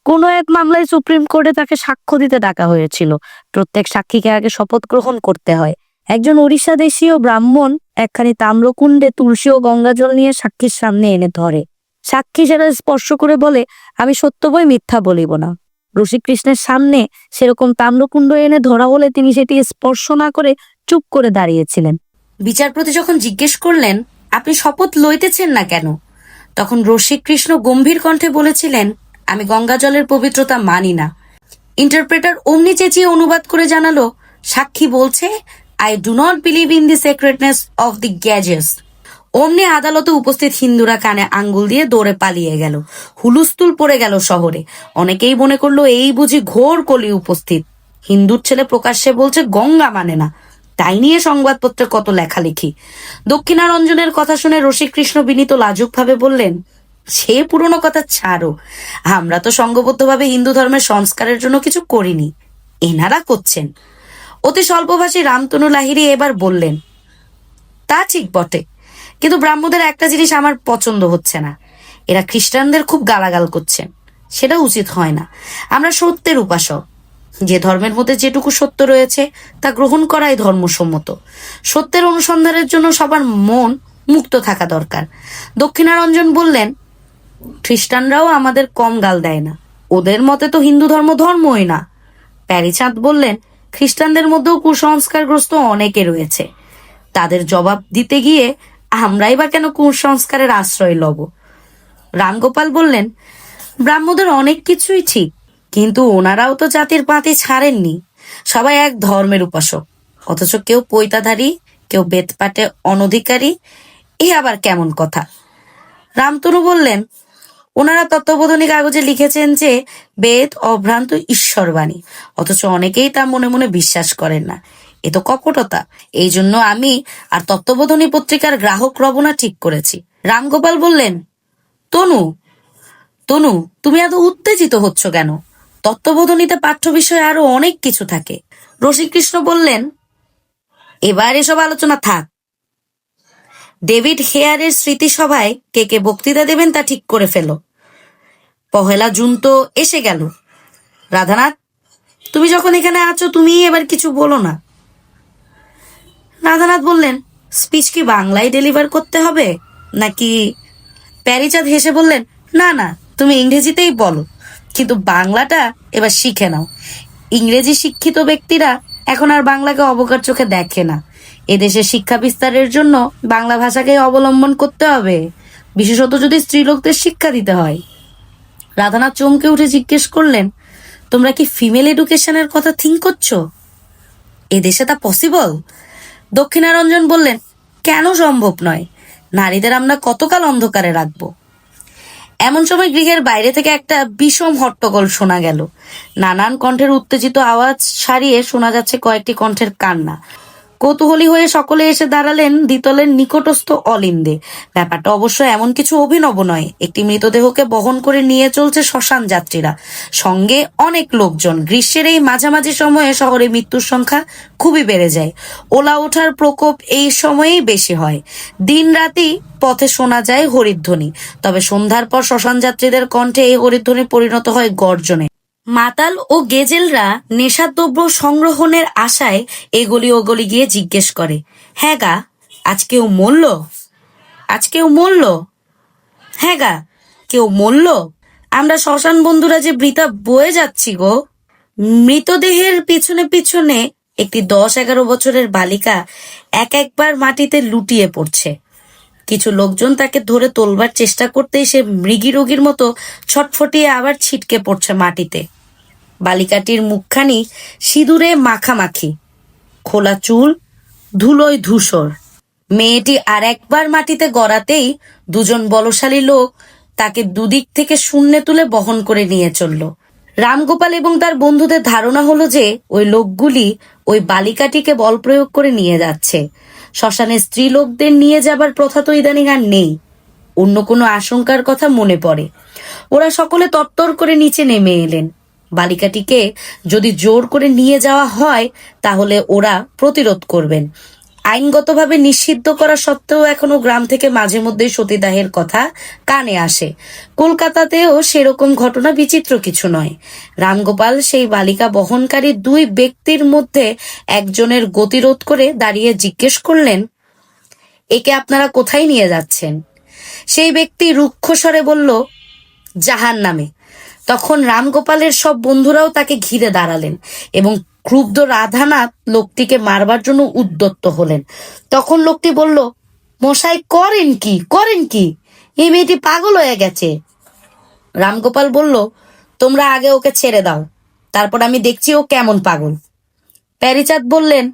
কোনো এক মামলায় সুপ্রিম কোর্টে তাকে সাক্ষ্য দিতে ডাকা হয়েছিল। প্রত্যেক সাক্ষীকে আগে শপথ গ্রহণ করতে হয়। একজন ওড়িশা দেশীয় ব্রাহ্মণ একখানি তাম্রকুণ্ডে তুলসী ও গঙ্গাজল নিয়ে সাক্ষীর সামনে এনে ধরে। সাক্ষী সেটা স্পর্শ করে বলে, আমি সত্য বই মিথ্যা বলিব না। রসিকৃষ্ণের সামনে সেরকম তাম্রকুণ্ড এনে ধরা হলে তিনি সেটি স্পর্শ না করে চুপ করে দাঁড়িয়েছিলেন। বিচারপতি যখন জিজ্ঞেস করলেন, আপনি শপথ লইতেছেন না কেন? তখন রসিকৃষ্ণ গম্ভীর কণ্ঠে বলেছিলেন, আমি গঙ্গা জলের পবিত্রতা মানি না। ইন্টারপ্রেটার অমনি চেঁচিয়ে অনুবাদ করে জানালো, সাক্ষী বলছে, I do not believe in the secretness of the গ্যাজেস। অমনি আদালতে উপস্থিত হিন্দুরা কানে আঙ্গুল দিয়ে দৌড়ে পালিয়ে গেল। হুলুস্থুল পড়ে গেল শহরে। অনেকেই মনে করলো এই বুঝি ঘোর কলি উপস্থিত। হিন্দুর ছেলে প্রকাশ্যে বলছে গঙ্গা মানে না। তাই নিয়ে সংবাদপত্রে কত লেখালেখি। দক্ষিণারঞ্জনের কথা শুনে রসিকৃষ্ণ বিনীত লাজুক ভাবে বললেন, সে পুরনো কথা ছাড়ো, আমরা তো সংঘবদ্ধভাবে হিন্দু ধর্মের সংস্কারের জন্য কিছু করিনি, এনারা করছেন। অতি স্বল্পভাষী রামতনু লাহিড়ী এবার বললেন, তা ঠিক বটে, কিন্তু ব্রাহ্মদের একটা জিনিস আমার পছন্দ হচ্ছে না, এরা খ্রিস্টানদের খুব গালাগাল করছেন। সেটা উচিত হয় না। আমরা সত্যের উপাসক। যে ধর্মের মধ্যে যেটুকু সত্য রয়েছে তা গ্রহণ করাই ধর্মসম্মত। সত্যের অনুসন্ধানের জন্য সবার মন মুক্ত থাকা দরকার। দক্ষিণারঞ্জন বললেন, খ্রিস্টানরাও আমাদের কম গাল দেয় না, ওদের মতে তো হিন্দু ধর্ম ধর্মই না। প্যারিচাঁদ বললেন, খ্রিস্টানদের মধ্যেও কুসংস্কারগ্রস্ত অনেকে রয়েছে, তাদের জবাব দিতে গিয়ে আমরাই বা কেন কুসংস্কারের আশ্রয় লব? রামগোপাল বললেন, ব্রাহ্মদের অনেক কিছুই ঠিক, কিন্তু ওনারাও তো জাতির পাতি ছাড়েননি। সবাই এক ধর্মের উপাসক, অথচ কেউ পৈতাধারী, কেউ বেদপাঠে অনধিকারী। এ আবার কেমন কথা? রামতনু বললেন, ওনারা তত্ত্ববোধনী কাগজে লিখেছেন যে বেদ অভ্রান্ত ঈশ্বরবাণী, অথচ অনেকেই তা মনে মনে বিশ্বাস করেন না। এ তো কপটতা। এই জন্য আমি আর তত্ত্ববোধনী পত্রিকার গ্রাহক রবনা ঠিক করেছি। রামগোপাল বললেন, তনু তনু তুমি এত উত্তেজিত হচ্ছ কেন? তত্ত্ববোধনীতে পাঠ্য বিষয়ে আরো অনেক কিছু থাকে। রসিকৃষ্ণ বললেন, এবার এসব আলোচনা থাক। ডেভিড হেয়ারের স্মৃতিসভায় কে কে বক্তৃতা দেবেন তা ঠিক করে ফেলো। 1 জুন তো এসে গেল। রাধানাথ, তুমি যখন এখানে আছো তুমি এবার কিছু বলো না। রাধানাথ বললেন, স্পিচ কি বাংলায় ডেলিভার করতে হবে নাকি? প্যারিচাঁদ হেসে বললেন, না না, তুমি ইংরেজিতেই বলো, কিন্তু বাংলাটা এবার শিখে নাও। ইংরেজি শিক্ষিত ব্যক্তিরা এখন আর বাংলাকে অবকার চোখে দেখে না। এদেশে শিক্ষা বিস্তারের জন্য বাংলা ভাষাকে অবলম্বন করতে হবে, বিশেষত যদি স্ত্রীলোকদের শিক্ষা দিতে হয়। রাধানাথ চমকে উঠে জিজ্ঞেস করলেন, তোমরা কি ফিমেল এডুকেশনের কথা থিঙ্ক করছো? এদেশে তা পসিবল? দক্ষিণারঞ্জন বললেন, কেন সম্ভব নয়? নারীদের আমরা কতকাল অন্ধকারে রাখবো? এমন সময় গৃহের বাইরে থেকে একটা বিষম হট্টগোল শোনা গেল। নানান কণ্ঠের উত্তেজিত আওয়াজ সারিয়ে শোনা যাচ্ছে কয়েকটি কণ্ঠের কান্না। কৌতূহলী হয়ে সকলে এসে দাঁড়ালেন দ্বিতলের নিকটস্থ অলিন্দে। ব্যাপারটা অবশ্য এমন কিছু অভিনব নয়। একটি মৃতদেহকে বহন করে নিয়ে চলছে শ্মশান যাত্রীরা, সঙ্গে অনেক লোকজন। গ্রীষ্মের এই মাঝামাঝি সময়ে শহরে মৃত্যুর সংখ্যা খুবই বেড়ে যায়। ওলা ওঠার প্রকোপ এই সময়েই বেশি হয়। দিন রাতি পথে শোনা যায় হরিধ্বনি, তবে সন্ধ্যার পর শ্মশান যাত্রীদের কণ্ঠে এই হরিধ্বনি পরিণত হয় গর্জনে। মাতাল ও গেজেলরা নেশাদ্রব্য সংগ্রহণের আশায় এগলি ওগলি গিয়ে জিজ্ঞেস করে, হ্যাঁ গা, আজ কেউ মরল? আজ কেউ মরল? হ্যাঁ গা, কেউ মরল? আমরা শ্মশান বন্ধুরা যে বৃথা বয়ে যাচ্ছি গো। মৃতদেহের পিছনে পিছনে একটি 10-11 বছরের বালিকা একবার মাটিতে লুটিয়ে পড়ছে। কিছু লোকজন তাকে ধরে তোলবার চেষ্টা করতেই সে মৃগী রোগীর মতো ছটফটিয়ে আবার ছিটকে পড়ছে মাটিতে। বালিকাটির মুখখানি সিঁদুরে মাখামাখি, খোলা চুল, ধুলোয় ধূসর। মেয়েটি আর একবার মাটিতে গড়াতেই দুজন বলশালী লোক তাকে দুদিক থেকে শূন্যে তুলে বহন করে নিয়ে চলল। রামগোপাল এবং তার বন্ধুদের ধারণা হলো যে ওই লোকগুলি ওই বালিকাটিকে বল প্রয়োগ করে নিয়ে যাচ্ছে। শ্মশানে স্ত্রী লোকদের নিয়ে যাবার প্রথা তো ইদানিং আর নেই। অন্য কোনো আশঙ্কার কথা মনে পড়ে। ওরা সকলে তত্তর করে নিচে নেমে এলেন। বালিকাটিকে যদি জোর করে নিয়ে যাওয়া হয় তাহলে ওরা প্রতিরোধ করবেন। আইনগতভাবে নিষিদ্ধ করা সত্ত্বেও এখনো গ্রাম থেকে মাঝে মধ্যে সতীদাহের কথা কানে আসে। কলকাতাতেও সেরকম ঘটনা বিচিত্র কিছু নয়। রামগোপাল সেই বালিকা বহনকারী দুই ব্যক্তির মধ্যে একজনের গতিরোধ করে দাঁড়িয়ে জিজ্ঞেস করলেন, একে আপনারা কোথায় নিয়ে যাচ্ছেন? সেই ব্যক্তি রুক্ষ স্বরে বলল, জাহান্নামে। তখন রামগোপালের সব বন্ধুরাও তাকে ঘিরে দাঁড়ালেন এবং ক্রুব্ধ রাধানাথ লোকটিকে মারবার জন্য উদ্যত হলেন। তখন লোকটি বলল, মশাই করেন কি? এই মেয়েটি পাগল হয়ে গেছে। রামগোপাল বলল, তোমরা আগে ওকে ছেড়ে দাও, তারপর আমি দেখছি ও কেমন পাগল। প্যারীচাঁদ বললেন,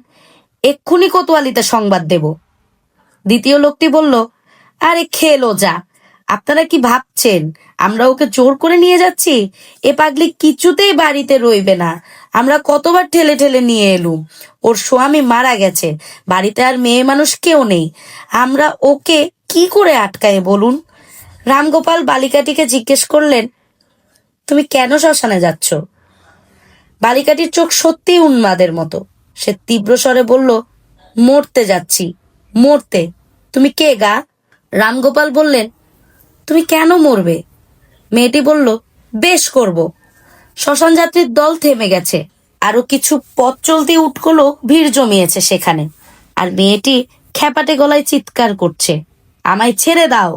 এক্ষুনি কোতোয়ালিতে সংবাদ দেব। দ্বিতীয় লোকটি বলল, আরে খেলো যা, আপনারা কি ভাবছেন আমরা ওকে জোর করে নিয়ে যাচ্ছি? এ পাগলি কিছুতেই বাড়িতে রইবে না। আমরা কতবার ঠেলে ঠেলে নিয়ে এলুম। ওর স্বামী মারা গেছে, বাড়িতে আর মেয়ে মানুষ কেউ নেই। আমরা ওকে কি করে আটকায় বলুন? রামগোপাল বালিকাটিকে জিজ্ঞেস করলেন, তুমি কেন শ্মশানে যাচ্ছ? বালিকাটির চোখ সত্যি উন্মাদের মতো। সে তীব্র স্বরে বলল, মরতে যাচ্ছি, মরতে। তুমি কে গা? রামগোপাল বললেন, তুমি কেন মরবে? মেয়েটি বলল, বেশ করব। শ্মশান যাত্রীর দল থেমে গেছে। আরো কিছু পথ চলতে উটকো লোক ভিড় জমিয়েছে সেখানে। আর মেয়েটি খ্যাপাটে গলায় চিৎকার করছে, আমায় ছেড়ে দাও,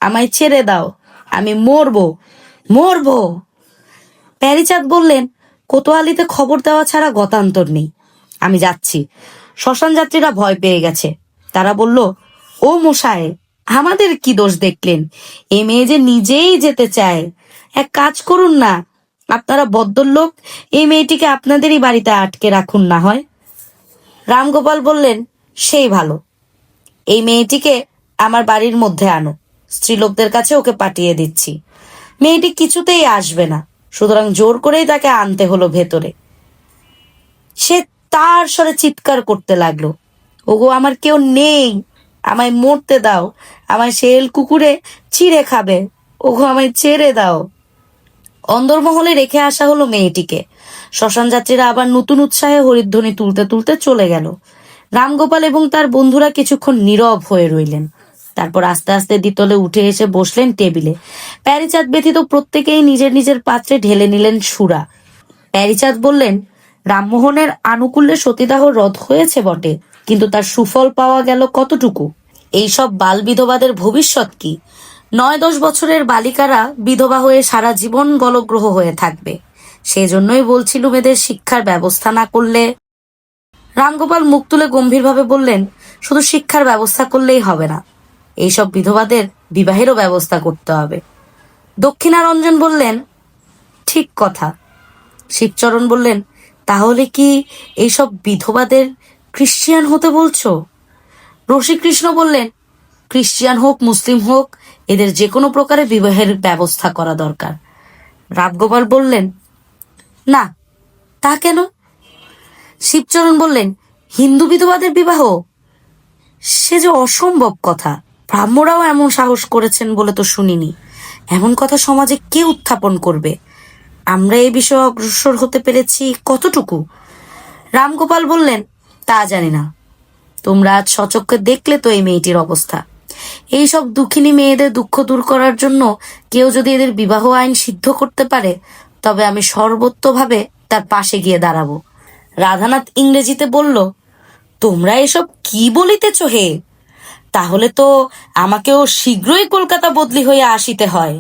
আমায় ছেড়ে দাও, আমি মরবো। প্যারীচাঁদ বললেন, কোতোয়ালিতে খবর দেওয়া ছাড়া গতান্তর নেই। আমি যাচ্ছি। শ্মশান যাত্রীরা ভয় পেয়ে গেছে। তারা বলল, ও মশাই, আমাদের কি দোষ দেখলেন? এ মেয়ে যে নিজেই যেতে চায়। এক কাজ করুন না, আপনারা ভদ্রলোক, এই মেয়েটিকে আপনাদেরই বাড়িতে আটকে রাখুন না হয়। রামগোপাল বললেন, সেই ভালো। এই মেয়েটিকে আমার বাড়ির মধ্যে আনো, স্ত্রীলোকদের কাছে ওকে পাঠিয়ে দিচ্ছি। মেয়েটি কিছুতেই আসবে না, সুতরাং জোর করেই তাকে আনতে হলো ভেতরে। সে তার স্বরে চিৎকার করতে লাগলো, ওগো আমার কেউ নেই, আমায় মরতে দাও, আমায় শেল কুকুরে চিড়ে খাবে, ওগো আমায় ছেড়ে দাও। অন্দরমহলে রেখে আসা হলো মেয়েটিকে। শ্মশান যাত্রীরা আবার নতুন উৎসাহে হরিধ্বনি তুলতে তুলতে চলে গেল। রামগোপাল এবং তার বন্ধুরা কিছুক্ষণ নীরব হয়ে রইলেন। তারপর আস্তে আস্তে দ্বিতলে উঠে এসে বসলেন টেবিলে। প্যারীচাঁদ ব্যতীত প্রত্যেকেই নিজের নিজের পাত্রে ঢেলে নিলেন সুরা। প্যারীচাঁদ বললেন, রামমোহনের আনুকূল্যে সতীদাহ রদ হয়েছে বটে, কিন্তু তার সুফল পাওয়া গেল কতটুকু? এইসব বাল বিধবাদের ভবিষ্যৎ কি? 9-10 বছরের বালিকারা বিধবা হয়ে সারা জীবন গলগ্রহ হয়ে থাকবে। সেজন্যই বলছিলুম এদের শিক্ষার ব্যবস্থা না করলে। রামগোপাল মুখ তুলে গম্ভীরভাবে বললেন, শুধু শিক্ষার ব্যবস্থা করলেই হবে না, এইসব বিধবাদের বিবাহেরও ব্যবস্থা করতে হবে। দক্ষিণারঞ্জন বললেন, ঠিক কথা। শিবচরণ বললেন, তাহলে কি এইসব বিধবাদের খ্রিস্টিয়ান হতে বলছো? রসিকৃষ্ণ বললেন, খ্রিস্টিয়ান হোক মুসলিম হোক, এদের যে কোনো প্রকারে বিবাহের ব্যবস্থা করা দরকার। রামগোপাল বললেন, না, তা কেন? শিবচরণ বললেন, হিন্দু বিধবাদের বিবাহ? সে যে অসম্ভব কথা। ব্রাহ্মরাও এমন সাহস করেছেন বলে তো শুনিনি। এমন কথা সমাজে কে উত্থাপন করবে? আমরা এই বিষয়ে অগ্রসর হতে পেরেছি কতটুকু? রামগোপাল বললেন, তা জানি না। তোমরা আজ সচক্ষে দেখলে তো এই মেয়েটির অবস্থা। এই সব দুঃখিনী মেয়েদের দুঃখ দূর করার জন্য কেউ যদি এদের বিবাহ আইন সিদ্ধ করতে পারে, তবে আমি সর্বতোভাবে তার পাশে গিয়ে দাঁড়াবো। রাধানাথ ইংরেজিতে বলল, তোমরা এসব কি বলিতেছ হে? তাহলে তো আমাকেও শীঘ্রই কলকাতা বদলি হয়ে আসিতে হয়।